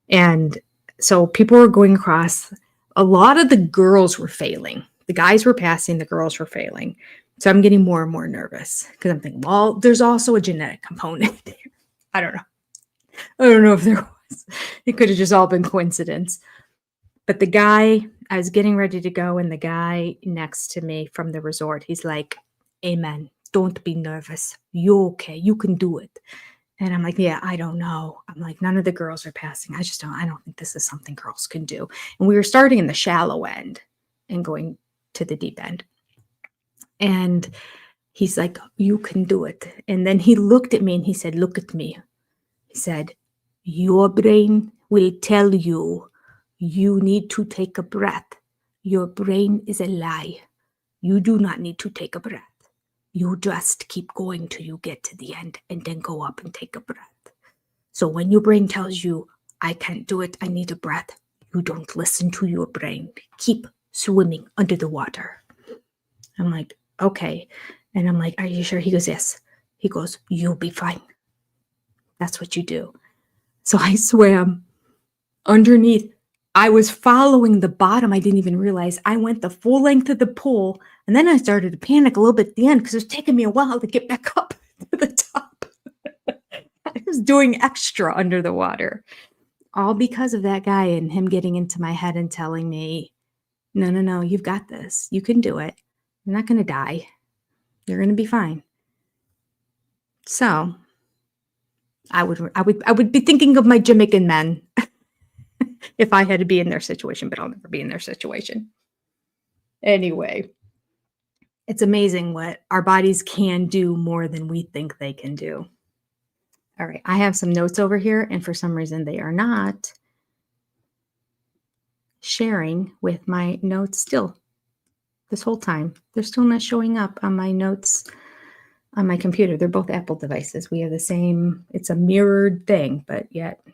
And So people were going across. A lot of the girls were failing. The guys were passing, the girls were failing. So I'm getting more and more nervous because I'm thinking, well, there's also a genetic component there. I don't know. I don't know if there was. It could have just all been coincidence. But the guy, I was getting ready to go, and the guy next to me from the resort, he's like, amen. Don't be nervous. You okay. You can do it. And I'm like, yeah, I don't know. I'm like, none of the girls are passing. I don't think this is something girls can do. And we were starting in the shallow end and going to the deep end. And he's like, you can do it. And then he looked at me and he said, look at me. He said, your brain will tell you you need to take a breath. Your brain is a lie. You do not need to take a breath. You just keep going till you get to the end and then go up and take a breath. So when your brain tells you, I can't do it, I need a breath, you don't listen to your brain. Keep swimming under the water. I'm like, okay. And I'm like, are you sure? He goes, yes. He goes, you'll be fine. That's what you do. So I swam underneath. I was following the bottom. I didn't even realize I went the full length of the pool. And then I started to panic a little bit at the end because it was taking me a while to get back up to the top. I was doing extra under the water. All because of that guy and him getting into my head and telling me, no, you've got this. You can do it. You're not going to die. You're going to be fine. So I would be thinking of my Jamaican men if I had to be in their situation, but I'll never be in their situation. Anyway, it's amazing what our bodies can do more than we think they can do. All right, I have some notes over here, and for some reason they are not sharing with my notes still this whole time. They're still not showing up on my notes on my computer. They're both Apple devices. We have the same, it's a mirrored thing, but yet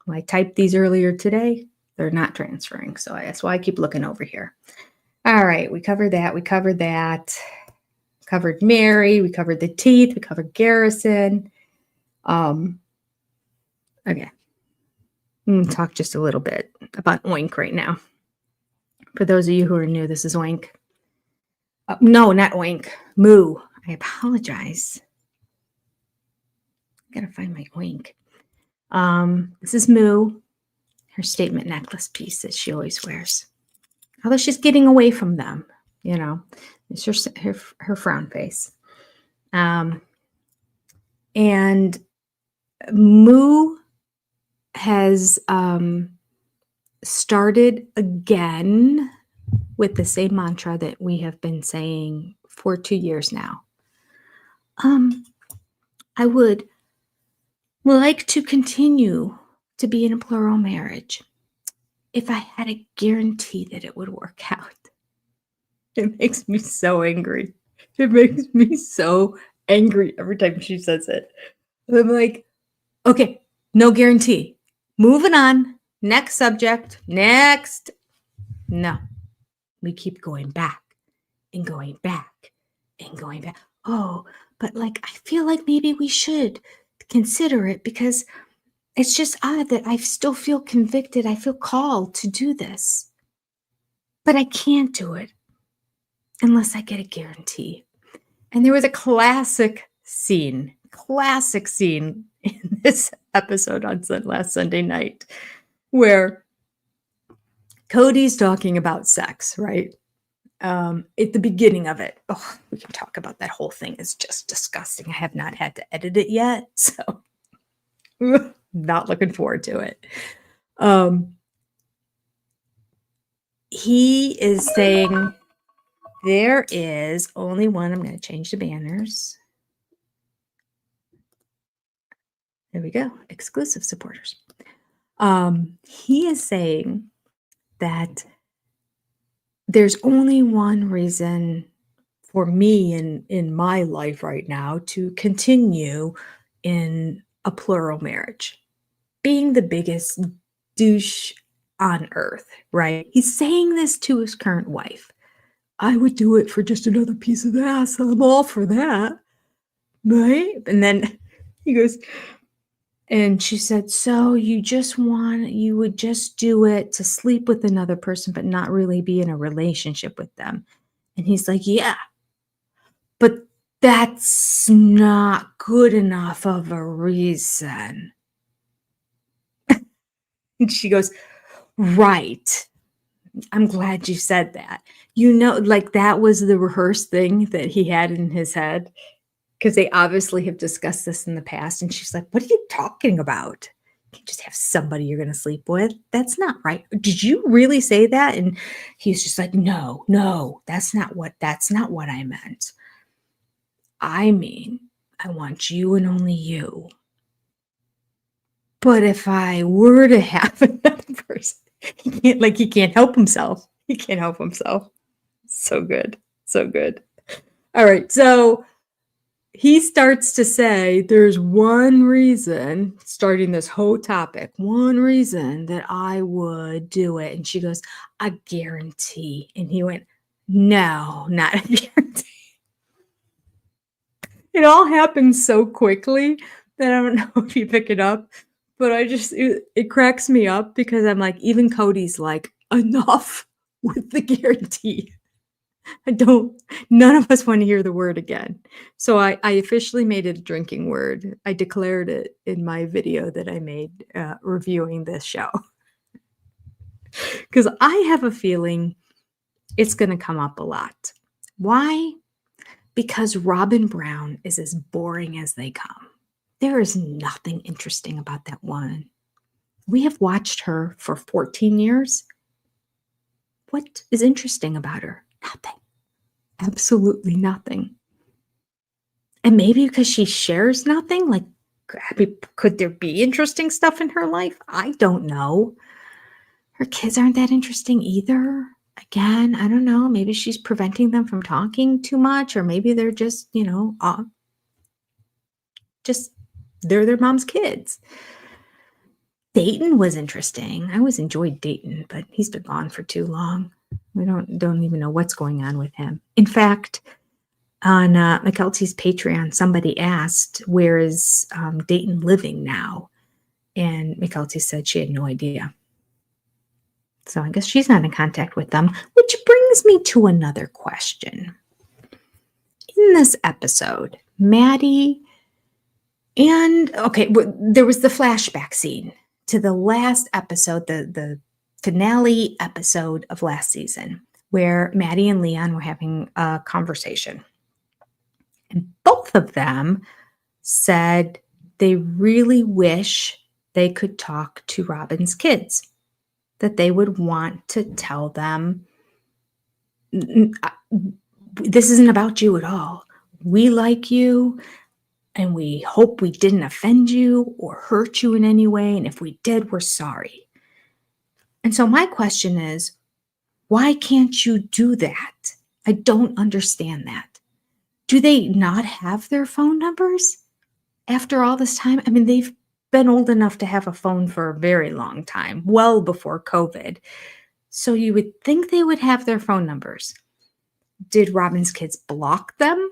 when I typed these earlier today, they're not transferring. So that's why I keep looking over here. All right, we covered that. We covered that. Covered Mary. We covered the teeth. We covered Garrison. Okay. I'm going to talk just a little bit about Oink right now. For those of you who are new, this is Oink. No, not Oink. Moo. I apologize. I gotta find my Oink. This is Moo. Her statement necklace piece that she always wears. Although she's getting away from them, you know. It's her frown face. And Moo has started again with the same mantra that we have been saying for 2 years now. I would like to continue to be in a plural marriage if I had a guarantee that it would work out. It makes me so angry. It makes me so angry every time she says it. I'm like, okay, no guarantee. Moving on. Next subject. Next. No. We keep going back and going back and going back. Oh, but like, I feel like maybe we should consider it because it's just odd that I still feel convicted. I feel called to do this, but I can't do it unless I get a guarantee. And there was a classic scene in this episode on last Sunday night where Cody's talking about sex, right? At the beginning of it. Oh, we can talk about that whole thing. It's just disgusting. I have not had to edit it yet, so not looking forward to it. He is saying there is only one. I'm going to change the banners. There we go. Exclusive supporters. He is saying that there's only one reason for me in my life right now to continue in a plural marriage, being the biggest douche on earth, right? He's saying this to his current wife. I would do it for just another piece of ass. I'm all for that, right? And then he goes, And she said, "So you would just do it to sleep with another person, but not really be in a relationship with them." And he's like, "Yeah, but that's not good enough of a reason." And she goes, "Right. I'm glad you said that." Like that was the rehearsed thing that he had in his head because they obviously have discussed this in the past. And she's like, "What are you talking about? You can't just have somebody you're going to sleep with. That's not right. Did you really say that?" And he's just like, "No, no, that's not what I meant. I mean, I want you and only you. But if I were to have another person," he can't help himself. He can't help himself. So good. So good. All right. So he starts to say, "There's one reason," starting this whole topic, "one reason that I would do it." And she goes, "A guarantee." And he went, "No, not a guarantee." It all happened so quickly that I don't know if you pick it up, but it cracks me up because I'm like, even Cody's like, "Enough with the guarantee." I don't None of us want to hear the word again. So I officially made it a drinking word. I declared it in my video that I made reviewing this show because I have a feeling it's going to come up a lot. Why? Because Robin Brown is as boring as they come. There is nothing interesting about that woman. We have watched her for 14 years. What is interesting about her? Nothing. Absolutely nothing. And maybe because she shares nothing, like, could there be interesting stuff in her life? I don't know. Her kids aren't that interesting either. Again, I don't know. Maybe she's preventing them from talking too much, or maybe they're just, just they're their mom's kids. Dayton was interesting. I always enjoyed Dayton, but he's been gone for too long. We don't even know what's going on with him. In fact, on McKelty's Patreon, somebody asked, "Where is Dayton living now?" And McKelty said she had no idea. So I guess she's not in contact with them, which brings me to another question. In this episode, Maddie there was the flashback scene to the last episode, the finale episode of last season, where Maddie and Leon were having a conversation. And both of them said they really wish they could talk to Robin's kids, that they would want to tell them, "This isn't about you at all. We like you, and we hope we didn't offend you or hurt you in any way. And if we did, we're sorry." And so my question is, why can't you do that? I don't understand that. Do they not have their phone numbers after all this time? I mean, they've been old enough to have a phone for a very long time, well before COVID. So you would think they would have their phone numbers. Did Robin's kids block them?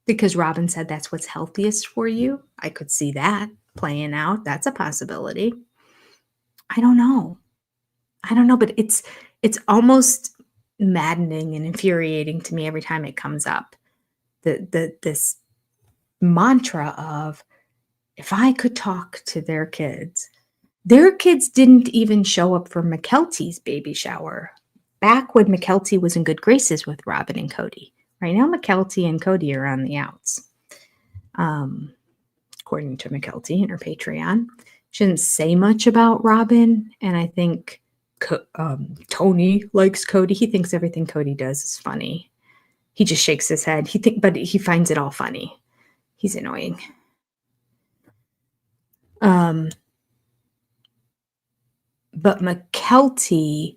Because Robin said that's what's healthiest for you. I could see that playing out. That's a possibility. I don't know, but it's almost maddening and infuriating to me every time it comes up. This mantra of, if I could talk to their kids didn't even show up for McKelty's baby shower back when McKelty was in good graces with Robin and Cody. Right now, McKelty and Cody are on the outs, according to McKelty in her Patreon. She didn't say much about Robin, and I think Tony likes Cody. He thinks everything Cody does is funny. He just shakes his head. But he finds it all funny. He's annoying. But McKelty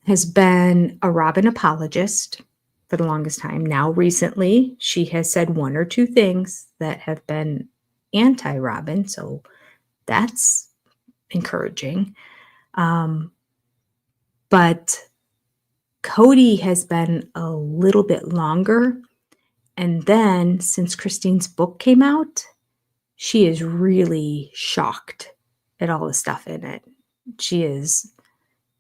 has been a Robin apologist for the longest time. Now, recently, she has said one or two things that have been anti-Robin, so that's encouraging. But Cody has been a little bit longer. And then, since Christine's book came out, she is really shocked at all the stuff in it. She is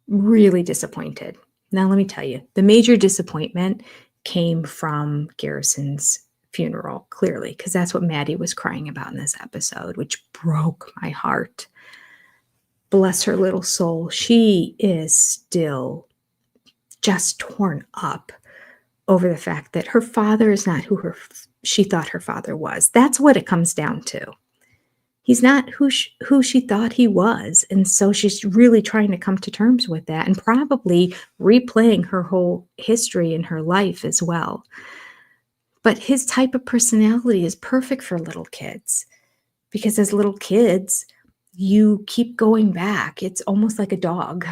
really disappointed. Now, let me tell you, the major disappointment came from Garrison's funeral, clearly, because that's what Maddie was crying about in this episode, which broke my heart. Bless her little soul. She is still just torn up over the fact that her father is not who she thought her father was. That's what it comes down to. He's not who she thought he was. And so she's really trying to come to terms with that and probably replaying her whole history in her life as well. But his type of personality is perfect for little kids because as little kids, you keep going back. It's almost like a dog,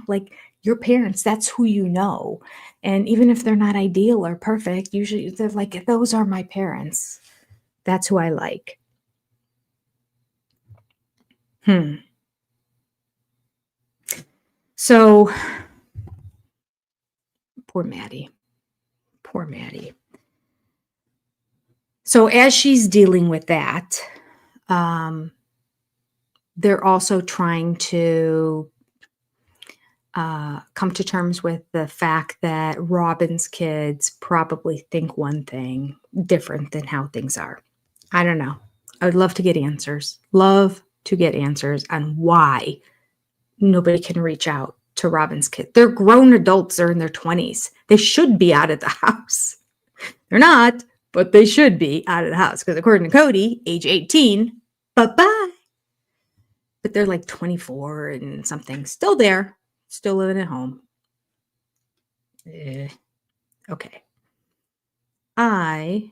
like your parents, that's who you know. And even if they're not ideal or perfect, usually they're like, those are my parents. That's who I like. So, poor Maddie. So as she's dealing with that, they're also trying to come to terms with the fact that Robin's kids probably think one thing different than how things are. I don't know. I would love to get answers. Love to get answers on why nobody can reach out to Robin's kids. They're grown adults. They're in their 20s. They should be out of the house. They're not, but they should be out of the house because according to Cody, age 18, bye-bye. But they're like 24 and something. Still there. Still living at home. Okay. I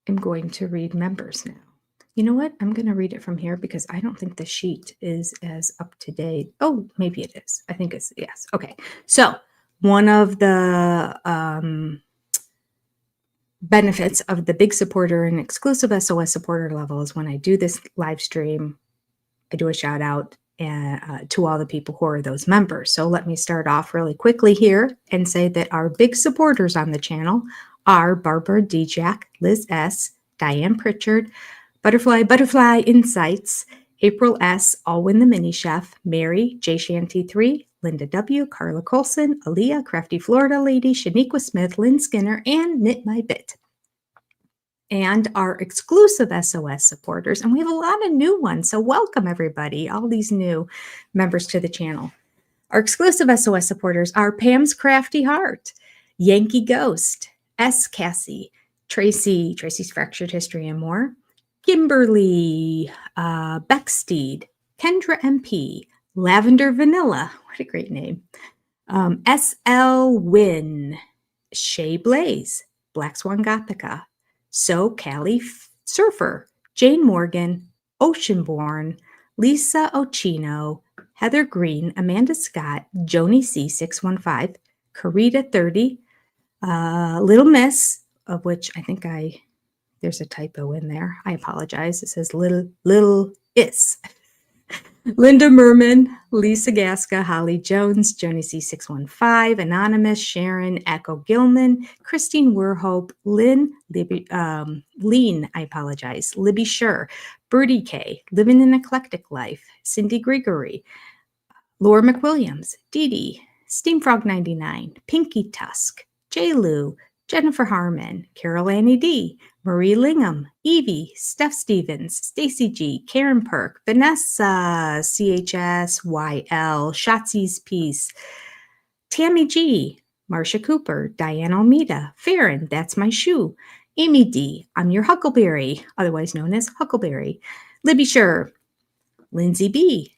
am going to read members now. You know what? I'm going to read it from here because I don't think the sheet is as up to date. Oh, maybe it is. I think it's, yes. Okay. So one of the benefits of the big supporter and exclusive SOS supporter level is when I do this live stream, I do a shout out to all the people who are those members. So let me start off really quickly here and say that our big supporters on the channel are Barbara D. Jack, Liz S., Diane Pritchard, Butterfly Insights, April S., I'll Win the Mini Chef, Mary, J. Shanty 3, Linda W., Carla Colson, Aaliyah, Crafty Florida Lady, Shaniqua Smith, Lynn Skinner, and Knit My Bit. And our exclusive SOS supporters. And we have a lot of new ones. So welcome, everybody, all these new members to the channel. Our exclusive SOS supporters are Pam's Crafty Heart, Yankee Ghost, S. Cassie, Tracy's Fractured History and More, Kimberly Becksteed, Kendra MP, Lavender Vanilla, what a great name, S.L. Wynn, Shay Blaze, Black Swan Gothica, So Callie Surfer, Jane Morgan, Oceanborn, Lisa Ochino, Heather Green, Amanda Scott, Joni C615, Carita 30, Little Miss, of which I think there's a typo in there. I apologize. It says little is. Linda Merman, Lisa Gasca, Holly Jones, Joni C615, Anonymous, Sharon, Echo Gilman, Christine Werhope, Lean, Libby Scher, Birdie K, Living an Eclectic Life, Cindy Gregory, Laura McWilliams, Dee Dee, Steamfrog 99, Pinky Tusk, J. Lou, Jennifer Harmon, Carol Annie D, Marie Lingham, Evie, Steph Stevens, Stacy G, Karen Perk, Vanessa, CHS, YL, Shotzi's Peace, Tammy G, Marcia Cooper, Diane Almeida, Farron, That's My Shoe, Amy D, I'm Your Huckleberry, otherwise known as Huckleberry, Libby Scher, Lindsay B,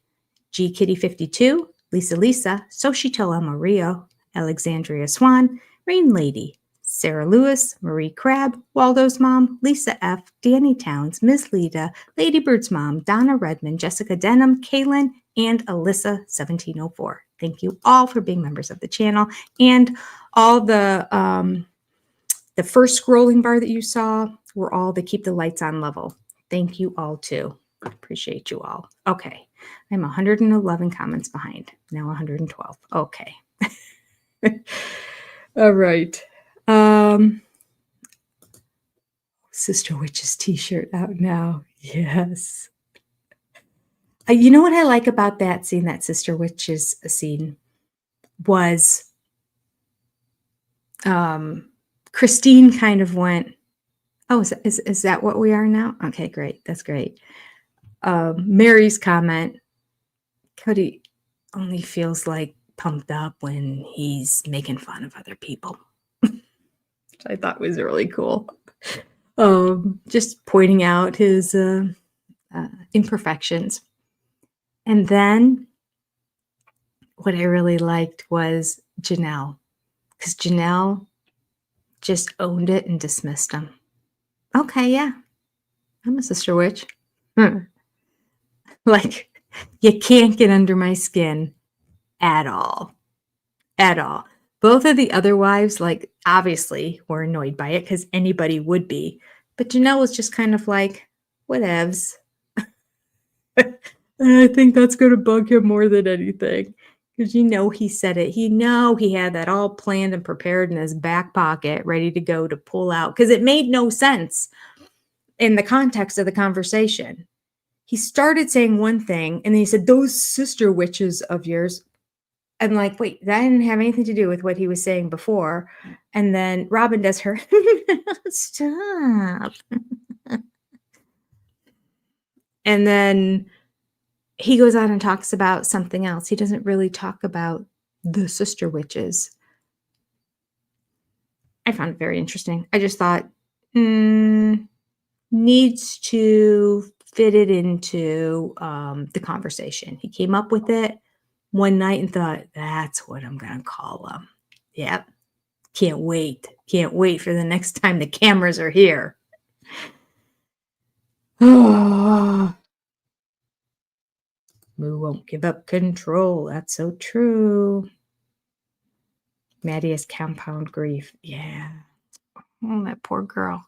G Kitty 52, Lisa, Soshito Amarillo, Alexandria Swan, Rain Lady, Sarah Lewis, Marie Crabb, Waldo's Mom, Lisa F., Danny Towns, Ms. Lita, Ladybird's Mom, Donna Redmond, Jessica Denham, Kaylin, and Alyssa 1704. Thank you all for being members of the channel. And all the first scrolling bar that you saw were all to keep the lights on level. Thank you all too. Appreciate you all. Okay. I'm 111 comments behind. Now 112. Okay. All right. Sister Witch's t-shirt out now. Yes. You know what I like about that scene, that Sister Witch's scene, was Christine kind of went, oh, is that what we are now? Okay, great. That's great. Mary's comment, Cody only feels like pumped up when he's making fun of other people. Which I thought was really cool. Just pointing out his imperfections. And then what I really liked was Janelle, because Janelle just owned it and dismissed him. Okay, yeah, I'm a sister witch. Like, you can't get under my skin at all. At all. Both of the other wives, like, obviously were annoyed by it because anybody would be. But Janelle was just kind of like, whatevs. And I think that's going to bug him more than anything. Because he said it. He had that all planned and prepared in his back pocket, ready to go to pull out. Because it made no sense in the context of the conversation. He started saying one thing, and then he said, those sister witches of yours. I'm like, wait, that didn't have anything to do with what he was saying before. And then Robin does her, stop. And then he goes on and talks about something else. He doesn't really talk about the sister witches. I found it very interesting. I just thought, needs to fit it into the conversation. He came up with it one night and thought, that's what I'm going to call them. Yep. Can't wait. Can't wait for the next time the cameras are here. Oh. Moo won't give up control. That's so true. Maddie has compound grief. Yeah. Oh, that poor girl.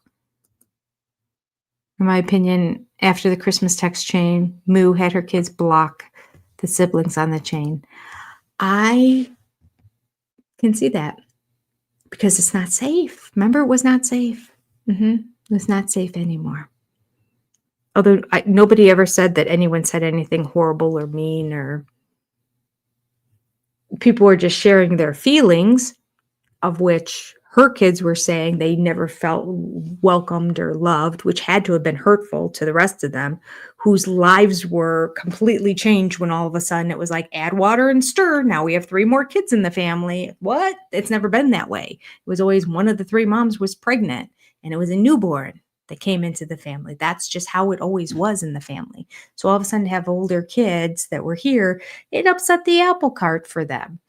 In my opinion, after the Christmas text chain, Moo had her kids block the siblings on the chain. I can see that because it's not safe. Remember, it was not safe. It was not safe anymore. Although nobody ever said that anyone said anything horrible or mean, or people were just sharing their feelings, of which her kids were saying they never felt welcomed or loved, which had to have been hurtful to the rest of them, whose lives were completely changed when all of a sudden it was like, add water and stir. Now we have 3 more kids in the family. What? It's never been that way. It was always one of the 3 moms was pregnant, and it was a newborn that came into the family. That's just how it always was in the family. So all of a sudden to have older kids that were here, it upset the apple cart for them.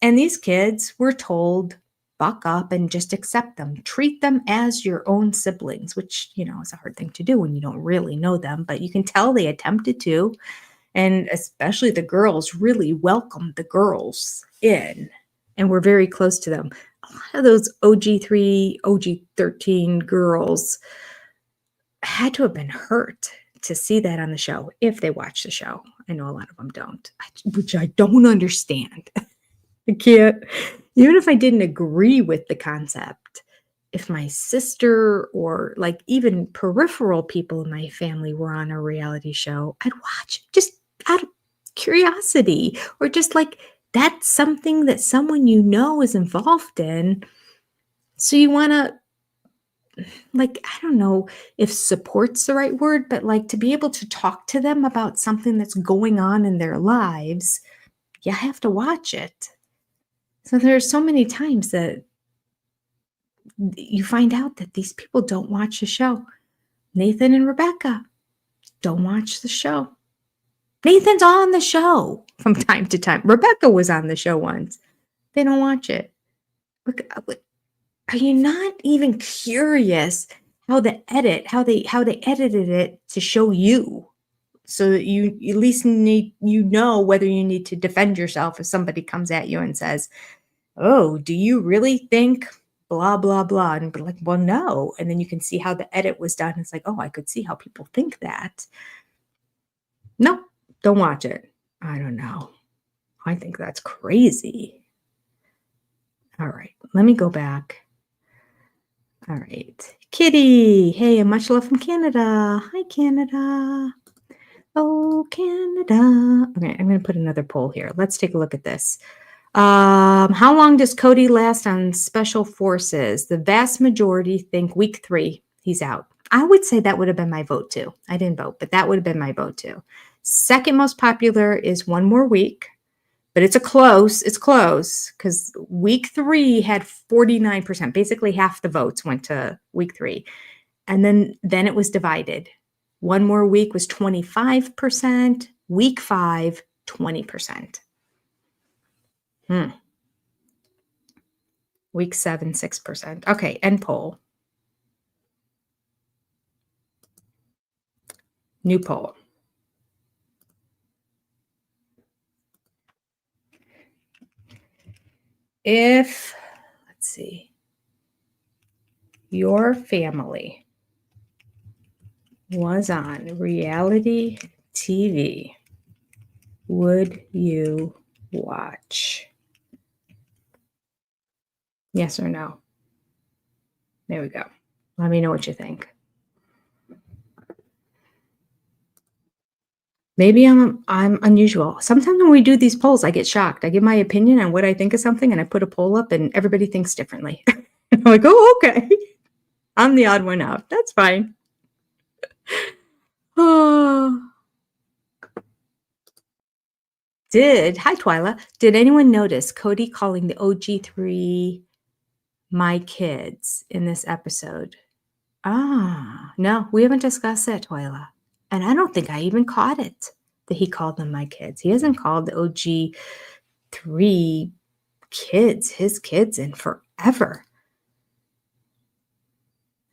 And these kids were told, buck up and just accept them. Treat them as your own siblings, which, is a hard thing to do when you don't really know them, but you can tell they attempted to. And especially the girls really welcomed the girls in and were very close to them. A lot of those OG3, OG13 girls had to have been hurt to see that on the show, if they watch the show. I know a lot of them don't, which I don't understand. I can't, even if I didn't agree with the concept, if my sister or like even peripheral people in my family were on a reality show, I'd watch just out of curiosity, or just like that's something that someone is involved in. So you want to, like, I don't know if support's the right word, but like to be able to talk to them about something that's going on in their lives, you have to watch it. So there's so many times that you find out that these people don't watch the show. Nathan and Rebecca don't watch the show. Nathan's on the show from time to time. Rebecca was on the show once. They don't watch it. Look, are you not even curious how they edited it to show you, so that you at least whether you need to defend yourself if somebody comes at you and says, oh, do you really think blah, blah, blah? And be like, well, no. And then you can see how the edit was done. It's like, oh, I could see how people think that. No, don't watch it. I don't know. I think that's crazy. All right, let me go back. All right. Kitty. Hey, and much love from Canada. Hi, Canada. Oh, Canada. Okay, I'm going to put another poll here. Let's take a look at this. How long does Cody last on special forces? The vast majority think week 3, he's out. I would say that would have been my vote too. I didn't vote, but that would have been my vote too. Second most popular is 1 more week, but it's close because week 3 had 49%. Basically half the votes went to week 3. And then it was divided. 1 more week was 25%, week 5, 20%. Week 7, 6%. Okay, end poll. New poll. If, let's see, your family was on reality TV, would you watch? Yes or no? There we go. Let me know what you think. Maybe I'm unusual. Sometimes when we do these polls, I get shocked. I give my opinion on what I think of something, and I put a poll up, and everybody thinks differently. I'm like, oh, okay. I'm the odd one out. That's fine. Oh. Hi, Twyla. Did anyone notice Cody calling the OG3 my kids in this episode? No, we haven't discussed that, Twyla. And I don't think I even caught it that he called them my kids. He hasn't called the OG3 kids his kids in forever.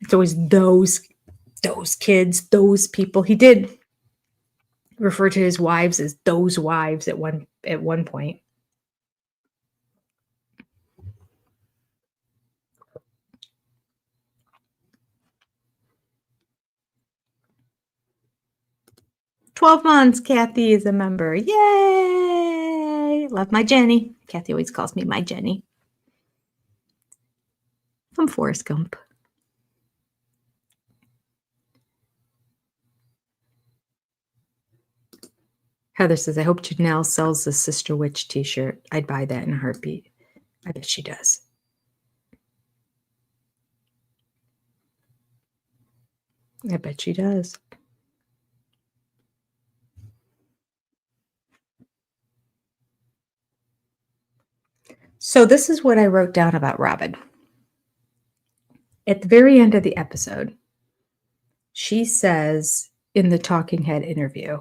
It's always those kids, those people. He did refer to his wives as those wives at one point. "12 months, Kathy is a member. Yay! Love my Jenny." Kathy always calls me my Jenny. From Forrest Gump. Heather says, I hope Janelle sells the Sister Witch t-shirt. I'd buy that in a heartbeat. I bet she does. I bet she does. So this is what I wrote down about Robin. At the very end of the episode, she says in the Talking Head interview,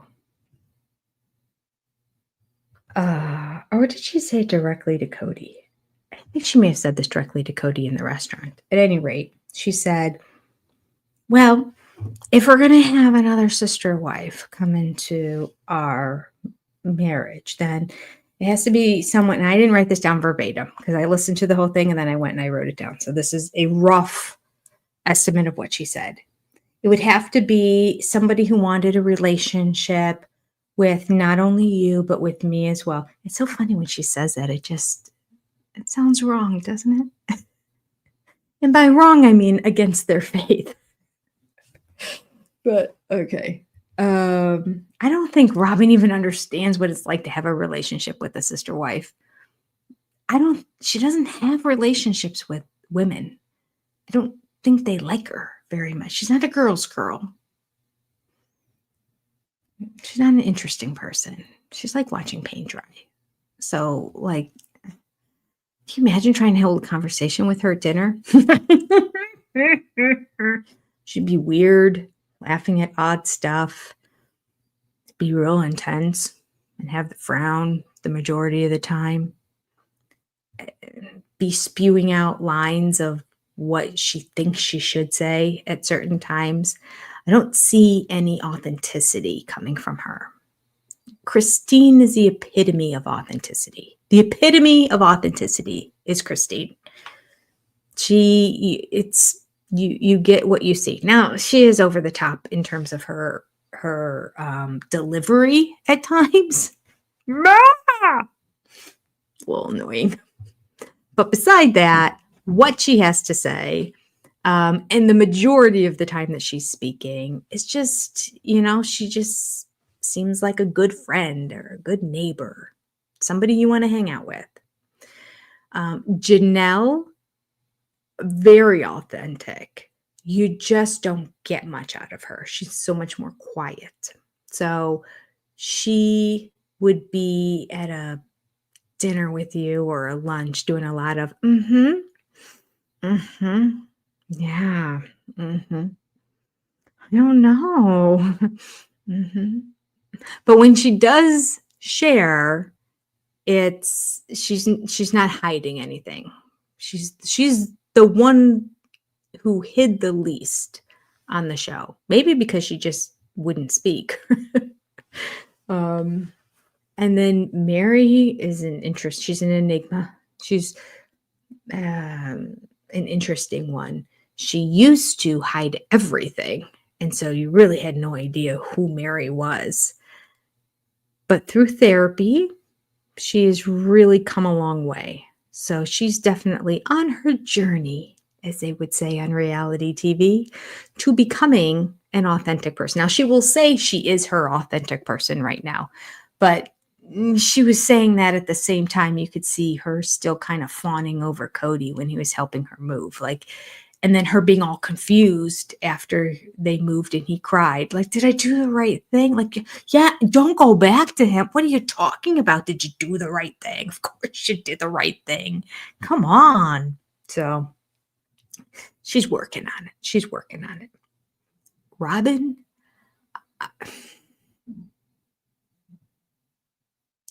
or did she say it directly to Cody? I think she may have said this directly to Cody in the restaurant. At any rate, she said, well, if we're going to have another sister wife come into our marriage, then it has to be someone, and I didn't write this down verbatim because I listened to the whole thing and then I went and I wrote it down. So this is a rough estimate of what she said. It would have to be somebody who wanted a relationship with not only you, but with me as well. It's so funny when she says that. It sounds wrong, doesn't it? And by wrong, I mean against their faith. But okay. I don't think Robin even understands what it's like to have a relationship with a sister wife. She doesn't have relationships with women. I don't think they like her very much. She's not a girl's girl. She's not an interesting person. She's like watching paint dry. So, like, can you imagine trying to hold a conversation with her at dinner? She'd be weird, laughing at odd stuff, be real intense, and have the frown the majority of the time, be spewing out lines of what she thinks she should say at certain times. I don't see any authenticity coming from her. Christine is the epitome of authenticity. The epitome of authenticity is Christine. You get what you see. Now, she is over the top in terms of her delivery at times. A little annoying. But beside that, what she has to say, And the majority of the time that she's speaking, it's just, she just seems like a good friend or a good neighbor, somebody you want to hang out with. Janelle, very authentic. You just don't get much out of her. She's so much more quiet. So she would be at a dinner with you or a lunch doing a lot of, yeah, I don't know. hmm But when she does share, she's not hiding anything. She's the one who hid the least on the show. Maybe because she just wouldn't speak. um, and then Mary is she's an enigma. She's an interesting one. She used to hide everything. And so you really had no idea who Mary was. But through therapy, she has really come a long way. So she's definitely on her journey, as they would say on reality TV, to becoming an authentic person. Now, she will say she is her authentic person right now, but she was saying that at the same time, you could see her still kind of fawning over Cody when he was helping her move. And then her being all confused after they moved and he cried, like, did I do the right thing? Like, yeah, don't go back to him. What are you talking about? Did you do the right thing? Of course you did the right thing. Come on. So she's working on it. She's working on it. Robin,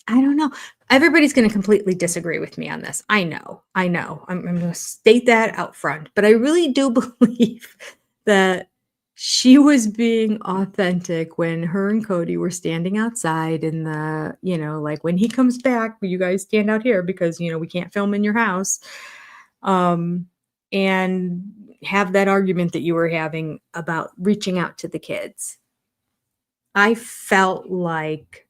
I don't know. Everybody's going to completely disagree with me on this. I know. I'm going to state that out front. But I really do believe that she was being authentic when her and Cody were standing outside in the, like when he comes back, you guys stand out here because, we can't film in your house. And have that argument that you were having about reaching out to the kids. I felt like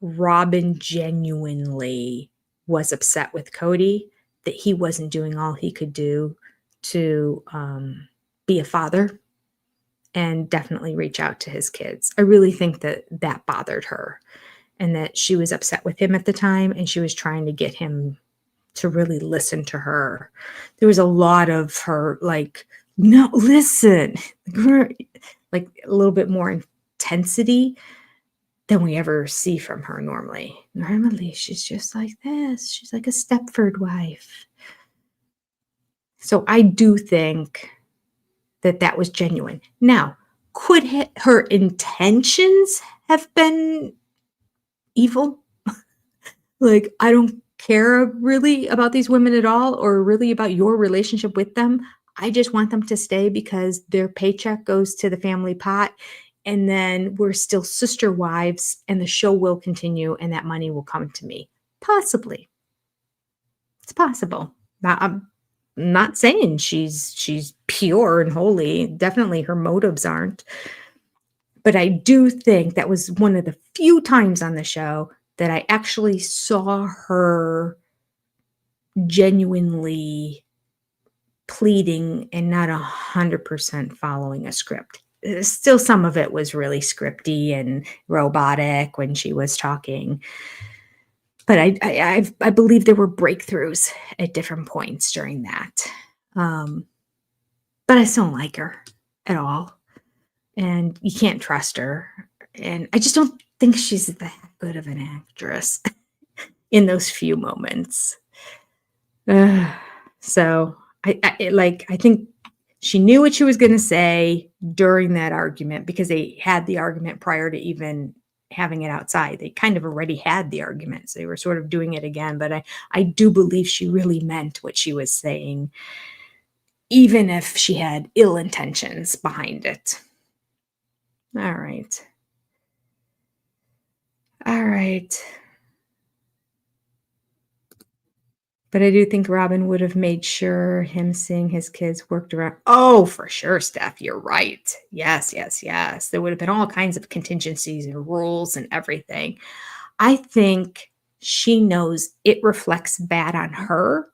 Robin genuinely was upset with Cody that he wasn't doing all he could do to be a father and definitely reach out to his kids. I really think that bothered her and that she was upset with him at the time and she was trying to get him to really listen to her. There was a lot of her like, no, listen, like a little bit more intensity than we ever see from her normally. Normally, she's just like this. She's like a Stepford wife. So I do think that was genuine. Now, could her intentions have been evil? Like, I don't care really about these women at all or really about your relationship with them. I just want them to stay because their paycheck goes to the family pot. And then we're still sister wives and the show will continue and that money will come to me. Possibly. It's possible. Now, I'm not saying she's pure and holy. Definitely her motives aren't. But I do think that was one of the few times on the show that I actually saw her genuinely pleading and not 100% following a script. Still, some of it was really scripty and robotic when she was talking. But I believe there were breakthroughs at different points during that. But I still don't like her at all. And you can't trust her. And I just don't think she's that good of an actress in those few moments. So I think she knew what she was going to say during that argument because they had the argument prior to even having it outside. They kind of already had the argument. So they were sort of doing it again. But I do believe she really meant what she was saying, even if she had ill intentions behind it. All right. But I do think Robin would have made sure him seeing his kids worked around. Oh, for sure, Steph. You're right. Yes. There would have been all kinds of contingencies and rules and everything. I think she knows it reflects bad on her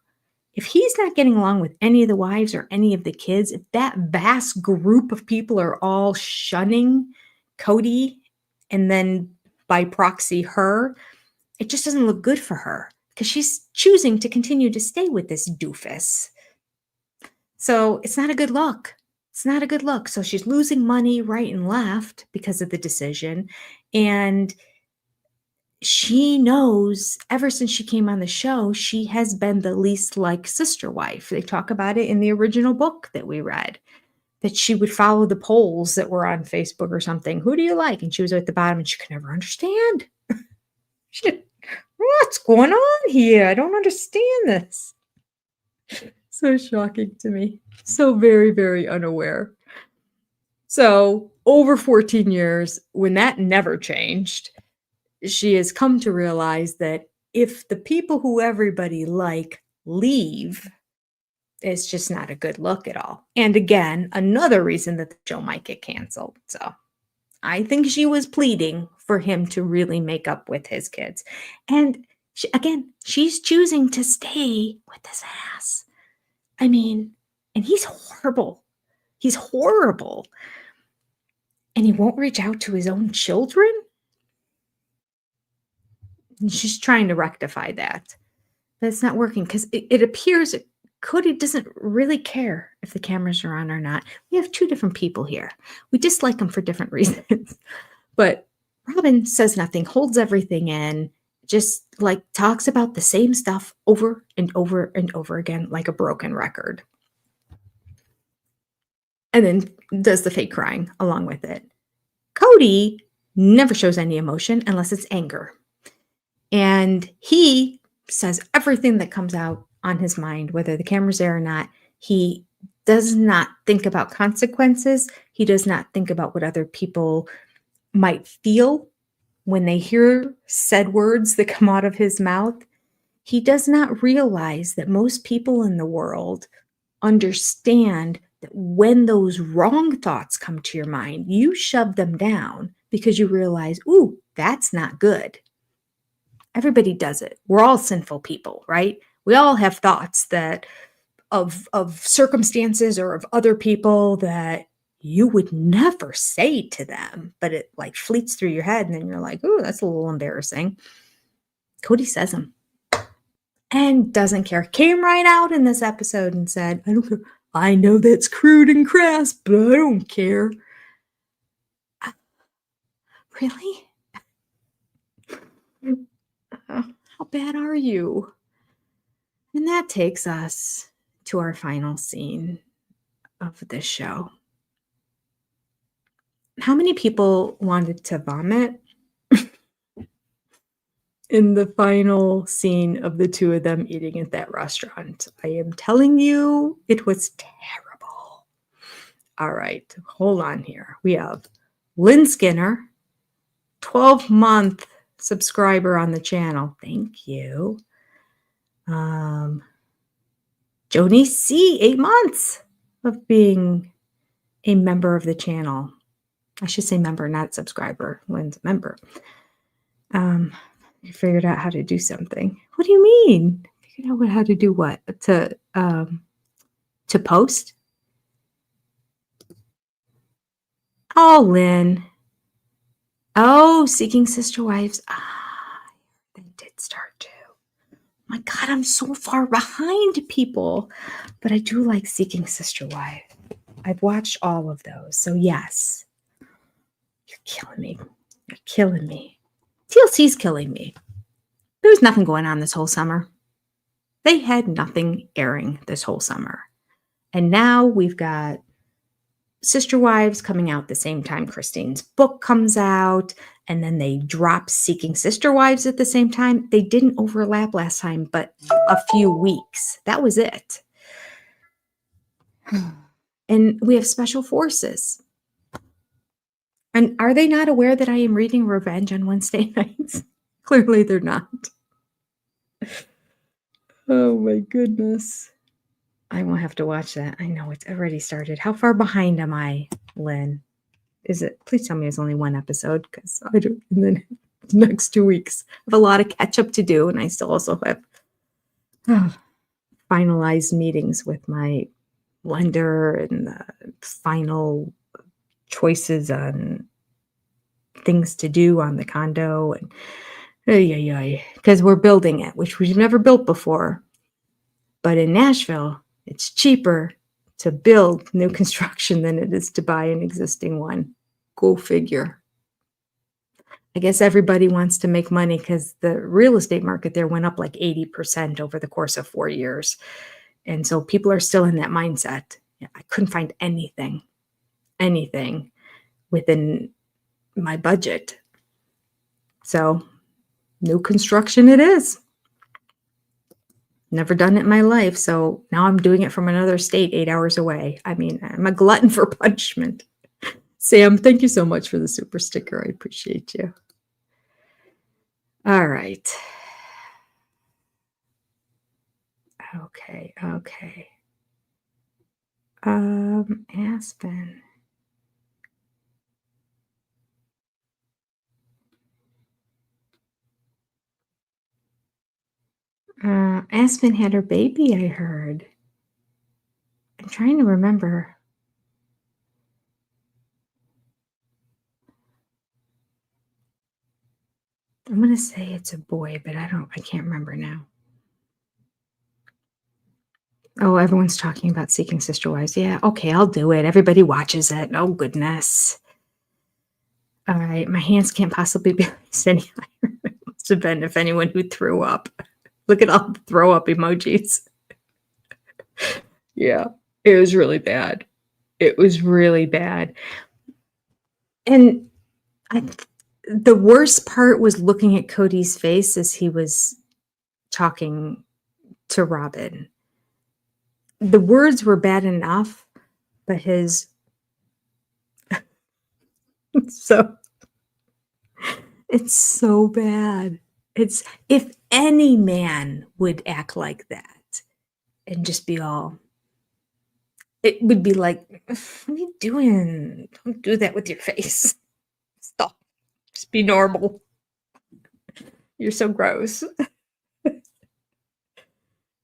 if he's not getting along with any of the wives or any of the kids, if that vast group of people are all shunning Cody and then by proxy her, it just doesn't look good for her because she's choosing to continue to stay with this doofus. So it's not a good look. It's not a good look. So she's losing money right and left because of the decision. And she knows ever since she came on the show, she has been the least like sister wife. They talk about it in the original book that we read, that she would follow the polls that were on Facebook or something. Who do you like? And she was at the bottom and she could never understand. What's going on here? I don't understand this. So shocking to me. So very, very unaware. So over 14 years, when that never changed, she has come to realize that if the people who everybody like leave, it's just not a good look at all. And again, another reason that the show might get canceled. So I think she was pleading for him to really make up with his kids. And she's choosing to stay with his ass. I mean, and he's horrible. He's horrible. And he won't reach out to his own children. And she's trying to rectify that. But it's not working because it appears Cody doesn't really care if the cameras are on or not. We have two different people here. We dislike them for different reasons. But Robin says nothing, holds everything in, just like talks about the same stuff over and over and over again, like a broken record. And then does the fake crying along with it. Cody never shows any emotion unless it's anger. And he says everything that comes out on his mind, whether the camera's there or not. He does not think about consequences. He does not think about what other people might feel when they hear said words that come out of his mouth. He does not realize that most people in the world understand that when those wrong thoughts come to your mind, you shove them down because you realize, ooh, that's not good. Everybody does it. We're all sinful people, right? We all have thoughts that of circumstances or of other people that you would never say to them, but it like fleets through your head and then you're like, ooh, that's a little embarrassing. Cody says them and doesn't care. Came right out in this episode and said, I don't care. I know that's crude and crass, but I don't care. Really? How bad are you? And that takes us to our final scene of this show. How many people wanted to vomit in the final scene of the two of them eating at that restaurant? I am telling you, it was terrible. All right, hold on here. We have Lynn Skinner, 12-month subscriber on the channel. Thank you. Joni C, 8 months of being a member of the channel. I should say member, not subscriber. Lynn's a member. You figured out how to do something. What do you mean? Figured out how to do what? To post? Oh, Lynn. Oh, Seeking Sister Wives. They did start too. My God, I'm so far behind people. But I do like Seeking Sister Wife. I've watched all of those. So yes. You're killing me. You're killing me. TLC's killing me. There was nothing going on this whole summer. They had nothing airing this whole summer. And now we've got Sister Wives coming out the same time Christine's book comes out. And then they drop Seeking Sister Wives at the same time. They didn't overlap last time, but a few weeks. That was it. And we have Special Forces. And are they not aware that I am reading Revenge on Wednesday nights? Clearly they're not. Oh my goodness. I won't have to watch that. I know it's already started. How far behind am I, Lynn? Is it? Please tell me it's only one episode because I don't. And then the next 2 weeks, I have a lot of catch up to do, and I still also have finalized meetings with my lender and the final choices on things to do on the condo, and because we're building it, which we've never built before. But in Nashville, it's cheaper to build new construction than it is to buy an existing one. Go figure. I guess everybody wants to make money because the real estate market there went up like 80% over the course of 4 years. And so people are still in that mindset. I couldn't find anything within my budget. So new construction it is. Never done it in my life. So now I'm doing it from another state 8 hours away. I mean, I'm a glutton for punishment. Sam, thank you so much for the super sticker. I appreciate you. All right. Okay. Aspen. Aspen had her baby, I heard. I'm trying to remember. I'm going to say it's a boy, but I can't remember now. Oh, everyone's talking about Seeking Sister Wives. Yeah, okay, I'll do it. Everybody watches it. Oh, goodness. All right, my hands can't possibly be any higher. It must have been if anyone who threw up. Look at all the throw up emojis. Yeah, it was really bad. It was really bad. And the worst part was looking at Cody's face as he was talking to Robin. The words were bad enough, but his so it's so bad. It's if any man would act like that and just be all, it would be like, what are you doing? Don't do that with your face. Stop. Just be normal. You're so gross.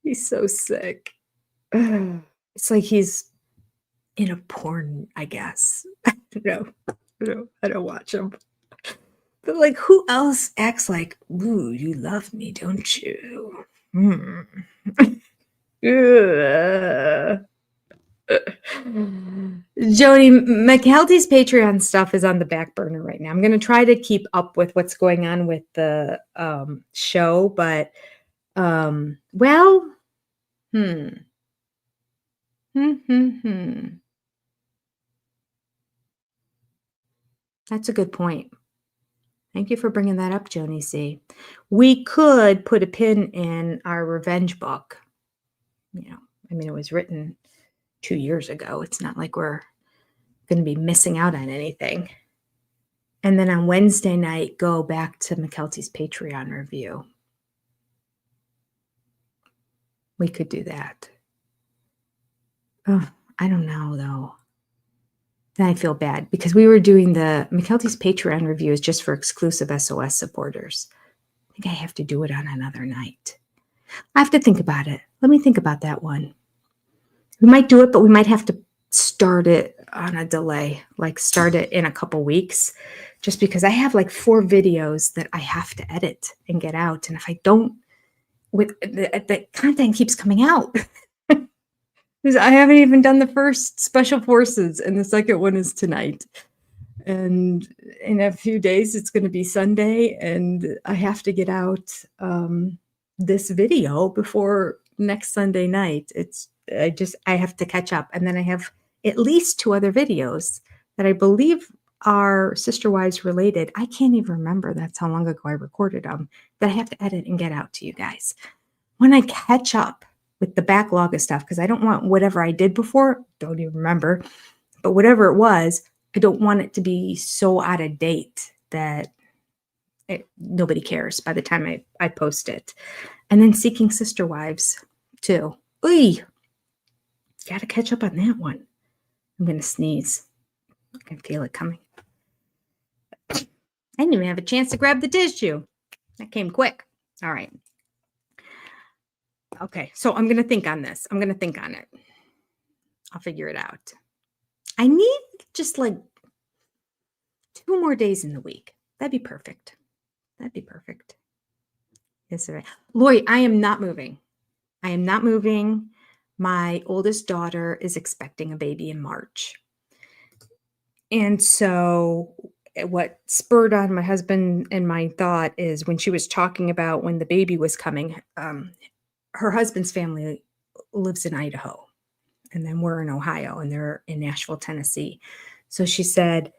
He's so sick. It's like he's in a porn, I guess. No, I don't watch him. But like, who else acts like, ooh, you love me, don't you? Jody, McKelty's Patreon stuff is on the back burner right now. I'm going to try to keep up with what's going on with the show, but well, That's a good point. Thank you for bringing that up, Joni C. We could put a pin in our revenge book. You know, I mean, it was written 2 years ago. It's not like we're going to be missing out on anything. And then on Wednesday night, go back to McKelty's Patreon review. We could do that. Oh, I don't know, though. Then I feel bad because we were doing the McKelty's Patreon reviews just for exclusive SOS supporters. I think I have to do it on another night. I have to think about it. Let me think about that one. We might do it, but we might have to start it on a delay, like start it in a couple weeks, just because I have like 4 videos that I have to edit and get out. And if I don't, the content keeps coming out. I haven't even done the first Special Forces, and the second one is tonight. And in a few days, it's going to be Sunday, and I have to get out this video before next Sunday night. I have to catch up. And then I have at least 2 other videos that I believe are Sister Wives related. I can't even remember. That's how long ago I recorded them, that I have to edit and get out to you guys. When I catch up with the backlog of stuff, because I don't want whatever I did before, don't even remember, but whatever it was, I don't want it to be so out of date that nobody cares by the time I post it. And then Seeking Sister Wives too. Oy! Gotta catch up on that one. I'm gonna sneeze. I can feel it coming. I didn't even have a chance to grab the tissue. That came quick. All right. Okay, so I'm gonna think on this. I'm gonna think on it. I'll figure it out. I need just like 2 more days in the week. That'd be perfect. That'd be perfect. Yes, sir. Lori, I am not moving. I am not moving. My oldest daughter is expecting a baby in March. And so what spurred on my husband and my thought is when she was talking about when the baby was coming, her husband's family lives in Idaho, and then we're in Ohio, and they're in Nashville, Tennessee. So she said,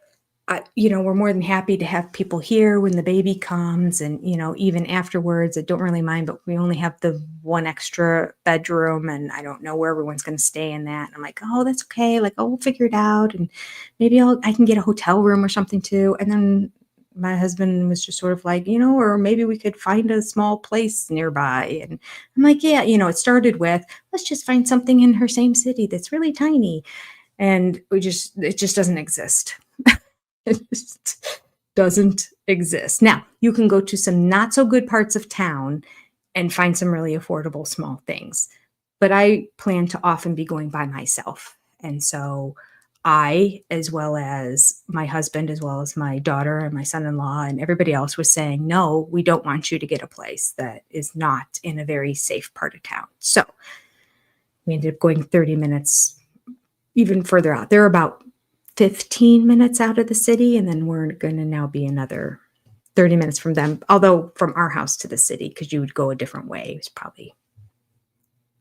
we're more than happy to have people here when the baby comes, and even afterwards, I don't really mind, but we only have the one extra bedroom, and I don't know where everyone's going to stay in that. And I'm like, oh, that's okay. Like, oh, we'll figure it out, and maybe I can get a hotel room or something too. And then my husband was just sort of like, or maybe we could find a small place nearby. And I'm like, yeah, it started with, let's just find something in her same city that's really tiny. And it just doesn't exist. It just doesn't exist. Now, you can go to some not so good parts of town and find some really affordable small things. But I plan to often be going by myself. And so I, as well as my husband, as well as my daughter and my son-in-law and everybody else was saying, no, we don't want you to get a place that is not in a very safe part of town. So we ended up going 30 minutes even further out. They're about 15 minutes out of the city, and then we're going to now be another 30 minutes from them, although from our house to the city, because you would go a different way. It's probably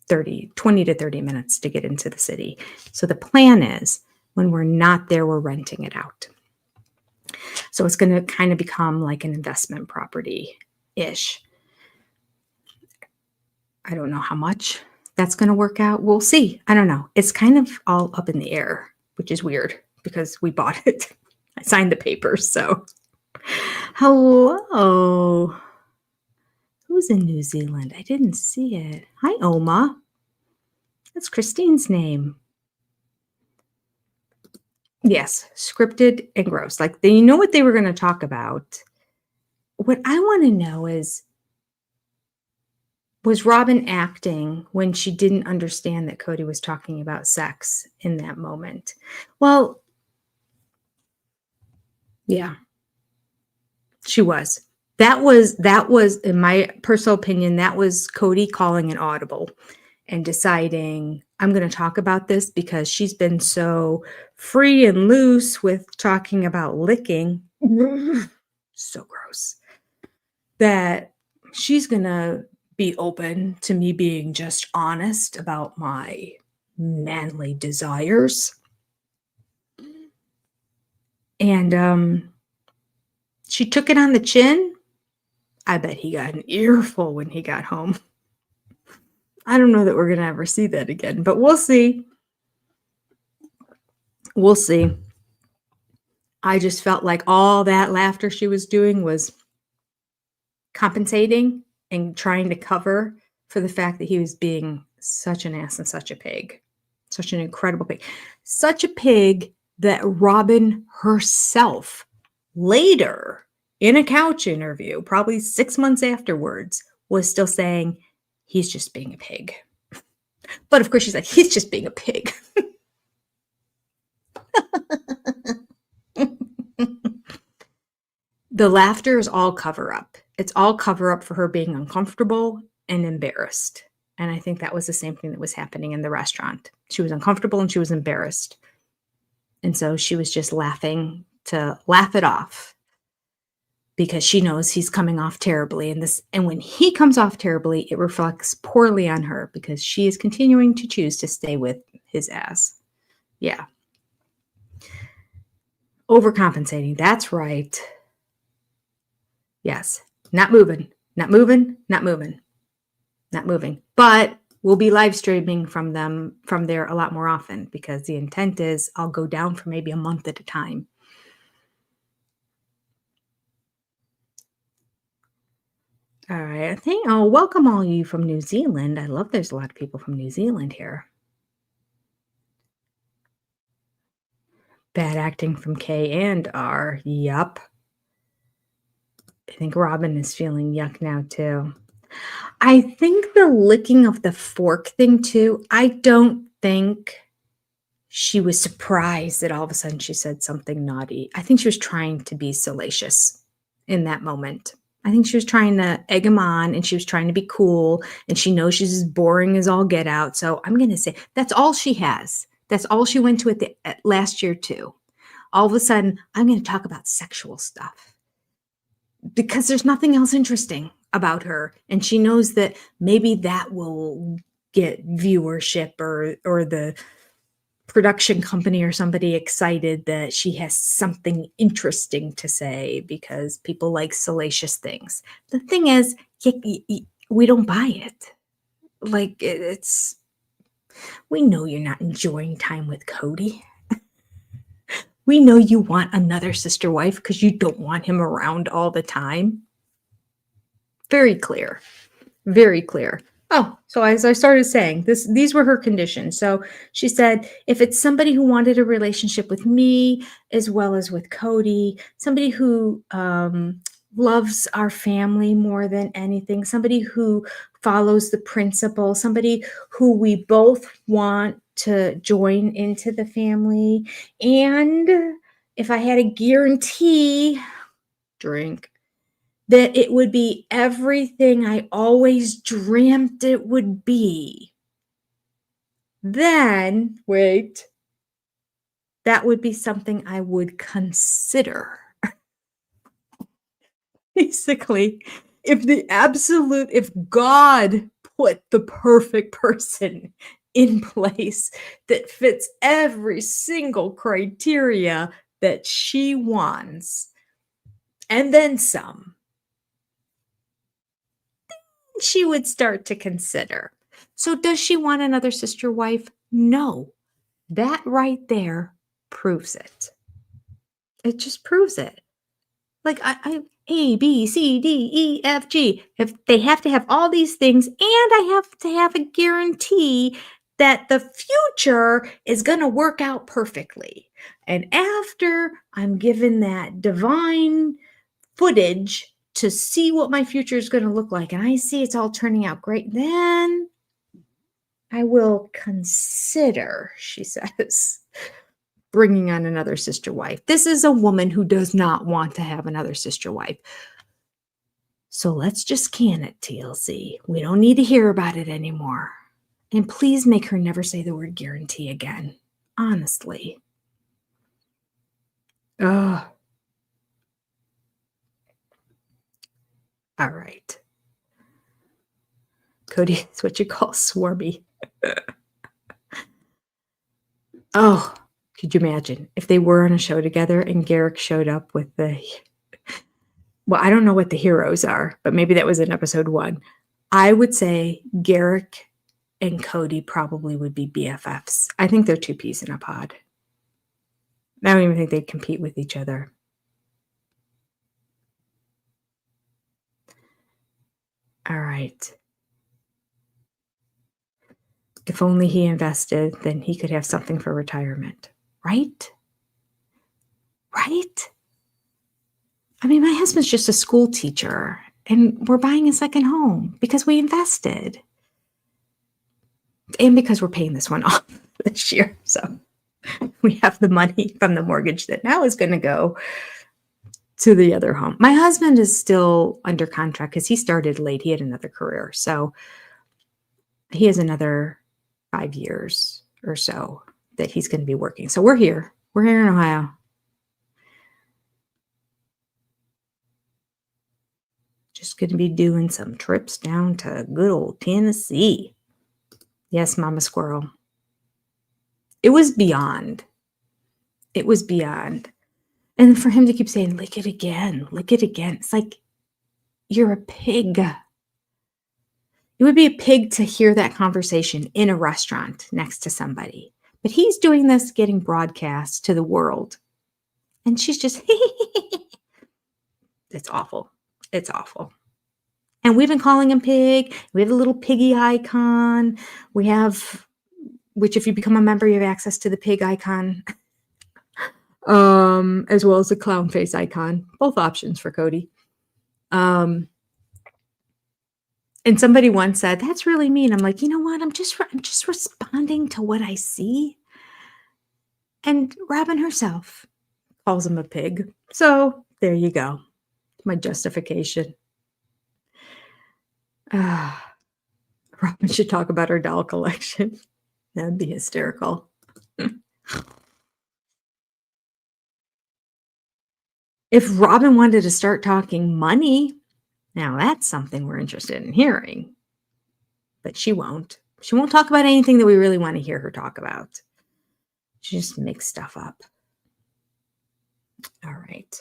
20 to 30 minutes to get into the city. So the plan is when we're not there, we're renting it out. So it's going to kind of become like an investment property-ish. I don't know how much that's going to work out. We'll see. I don't know. It's kind of all up in the air, which is weird because we bought it. I signed the papers. So, hello. Who's in New Zealand? I didn't see it. Hi, Oma. That's Christine's name. Yes, scripted and gross. Like, you know what they were going to talk about. What I want to know is, was Robin acting when she didn't understand that Cody was talking about sex in that moment? Well, yeah, she was. That was, in my personal opinion, that was Cody calling an audible and deciding, I'm going to talk about this because she's been so free and loose with talking about licking. So gross. That she's going to be open to me being just honest about my manly desires. And she took it on the chin. I bet he got an earful when he got home. I don't know that we're going to ever see that again, but we'll see. We'll see. I just felt like all that laughter she was doing was compensating and trying to cover for the fact that he was being such an ass and such a pig. Such an incredible pig. Such a pig that Robin herself later in a couch interview, probably 6 months afterwards, was still saying, he's just being a pig. But of course, she's like, he's just being a pig. The laughter is all cover up. It's all cover up for her being uncomfortable and embarrassed. And I think that was the same thing that was happening in the restaurant. She was uncomfortable and she was embarrassed. And so she was just laughing to laugh it off because she knows he's coming off terribly. And when he comes off terribly, it reflects poorly on her because she is continuing to choose to stay with his ass. Yeah. Overcompensating. That's right. Yes. Not moving. Not moving. Not moving. Not moving. But we'll be live streaming from there a lot more often because the intent is I'll go down for maybe a month at a time. All right. Welcome all you from New Zealand. I love there's a lot of people from New Zealand here. Bad acting from K and R. Yup. I think Robin is feeling yuck now too. I think the licking of the fork thing too, I don't think she was surprised that all of a sudden she said something naughty. I think she was trying to be salacious in that moment. I think she was trying to egg him on and she was trying to be cool and she knows she's as boring as all get out. So I'm going to say that's all she has. That's all she went to at last year too. All of a sudden, I'm going to talk about sexual stuff because there's nothing else interesting about her. And she knows that maybe that will get viewership or the production company or somebody excited that she has something interesting to say because people like salacious things. The thing is, we don't buy it. Like we know you're not enjoying time with Cody. We know you want another sister wife because you don't want him around all the time. Very clear. Very clear. Oh, so as I started saying, these were her conditions. So she said, if it's somebody who wanted a relationship with me as well as with Cody, somebody who loves our family more than anything, somebody who follows the principle, somebody who we both want to join into the family, and if I had a guarantee, drink, that it would be everything I always dreamt it would be, then, wait, that would be something I would consider. Basically, if God put the perfect person in place that fits every single criteria that she wants, and then some, she would start to consider. So does she want another sister wife? No. That right there proves it. It just proves it. Like I A, B, C, D, E, F, G. If they have to have all these things, and I have to have a guarantee that the future is going to work out perfectly. And after I'm given that divine footage to see what my future is going to look like, and I see it's all turning out great, then I will consider, she says, bringing on another sister wife. This is a woman who does not want to have another sister wife. So let's just can it, TLC. We don't need to hear about it anymore. And please make her never say the word guarantee again. Honestly. Ugh. All right. Cody, it's what you call swarmy. Oh, could you imagine if they were on a show together and Garrick showed up with well, I don't know what the heroes are, but maybe that was in episode 1. I would say Garrick and Cody probably would be BFFs. I think they're two peas in a pod. I don't even think they'd compete with each other. All right. If only he invested, then he could have something for retirement. Right? Right? I mean, my husband's just a school teacher, and we're buying a second home because we invested. And because we're paying this one off this year. So we have the money from the mortgage that now is going to go to the other home. My husband is still under contract because he started late. He had another career. So he has another 5 years or so that he's going to be working. So we're here. We're here in Ohio. Just going to be doing some trips down to good old Tennessee. Yes, Mama Squirrel. It was beyond. It was beyond. And for him to keep saying, lick it again, lick it again. It's like, you're a pig. You would be a pig to hear that conversation in a restaurant next to somebody. But he's doing this, getting broadcast to the world. And she's just, it's awful. It's awful. And we've been calling him pig. We have a little piggy icon. We have, which if you become a member, you have access to the pig icon. As well as the clown face icon. Both options for Cody. And And somebody once said, "That's really mean." I'm like, you know what? I'm just responding to what I see. And Robin herself calls him a pig. So there you go. My justification. Robin should talk about her doll collection. That'd be hysterical. If Robin wanted to start talking money, now that's something we're interested in hearing. But she won't. She won't talk about anything that we really want to hear her talk about. She just makes stuff up. All right.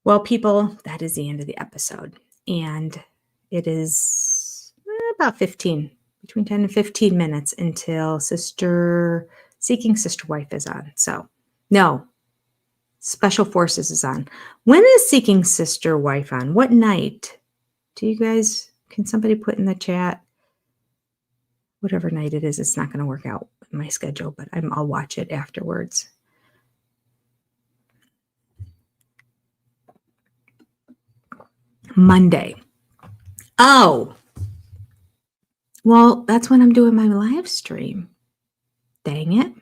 Well, people, that is the end of the episode. And it is about between 10 and 15 minutes until Seeking Sister Wife is on. So, no, Special Forces is on. When is Seeking Sister Wife on? What night? Can somebody put in the chat? Whatever night it is, it's not going to work out in my schedule, but I'll watch it afterwards. Monday. Oh, well, that's when I'm doing my live stream. Dang it.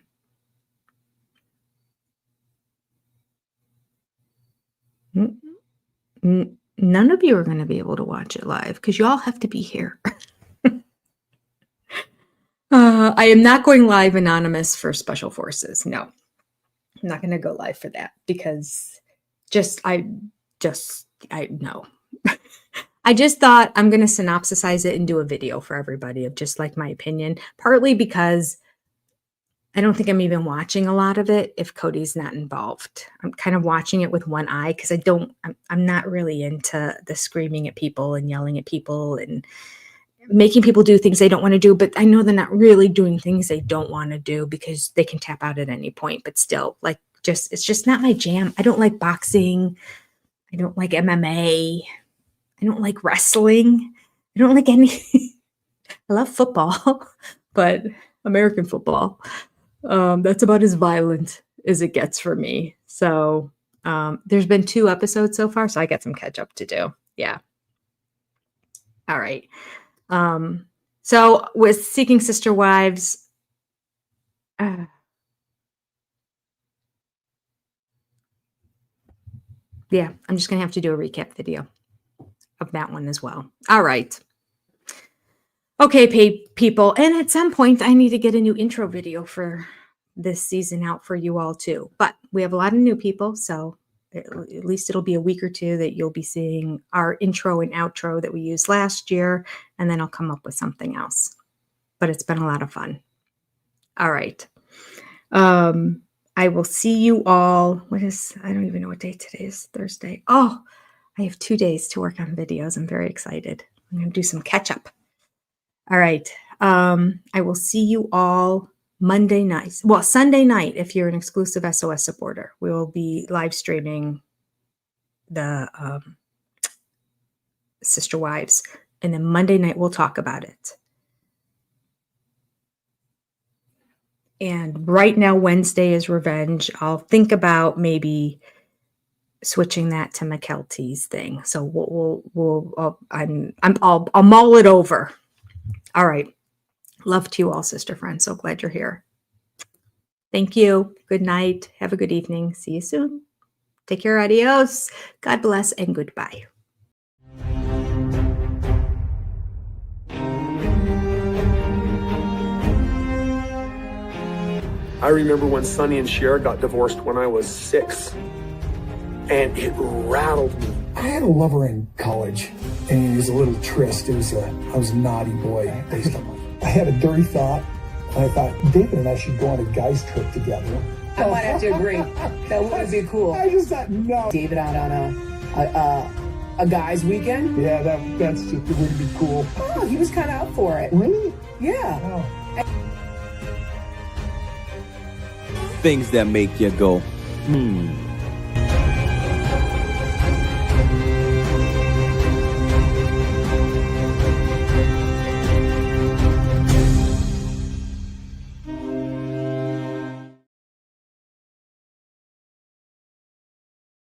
None of you are going to be able to watch it live because you all have to be here. I am not going live anonymous for Special Forces. No, I'm not going to go live for that because I know. I just thought I'm going to synopsisize it and do a video for everybody of just like my opinion, partly because I don't think I'm even watching a lot of it if Cody's not involved. I'm kind of watching it with one eye because I'm not really into the screaming at people and yelling at people and making people do things they don't want to do. But I know they're not really doing things they don't want to do because they can tap out at any point. But still, it's just not my jam. I don't like boxing. I don't like MMA. I don't like wrestling. I don't like any. I love football, but American football. That's about as violent as it gets for me. So there's been 2 episodes so far, so I got some catch up to do. Yeah. All right. So with Seeking Sister Wives, yeah, I'm just going to have to do a recap video of that one as well. All right. Okay, people. And at some point, I need to get a new intro video for this season out for you all too. But we have a lot of new people, so at least it'll be a week or 2 that you'll be seeing our intro and outro that we used last year, and then I'll come up with something else. But it's been a lot of fun. All right. I will see you all. I don't even know what day today is. Thursday. Oh, I have 2 days to work on videos. I'm very excited. I'm going to do some catch up. All right. I will see you all Monday night. Well, Sunday night, if you're an exclusive SOS supporter, we will be live streaming the Sister Wives. And then Monday night, we'll talk about it. And right now, Wednesday is Revenge. I'll think about maybe switching that to McKelty's thing. So I'll mull it over. All right. Love to you all, sister friends. So glad you're here. Thank you. Good night. Have a good evening. See you soon. Take care. Adios. God bless and goodbye. I remember when Sonny and Cher got divorced when I was 6, and it rattled me. I had a lover in college, and it was a little tryst. I was a naughty boy. I had a dirty thought, and I thought David and I should go on a guys trip together. I might have to agree. That would be cool. I just thought, no. David out on a guy's weekend. Yeah, that's just, it would be cool. Oh, he was kind of up for it. Really? Yeah. Oh. Things that make you go,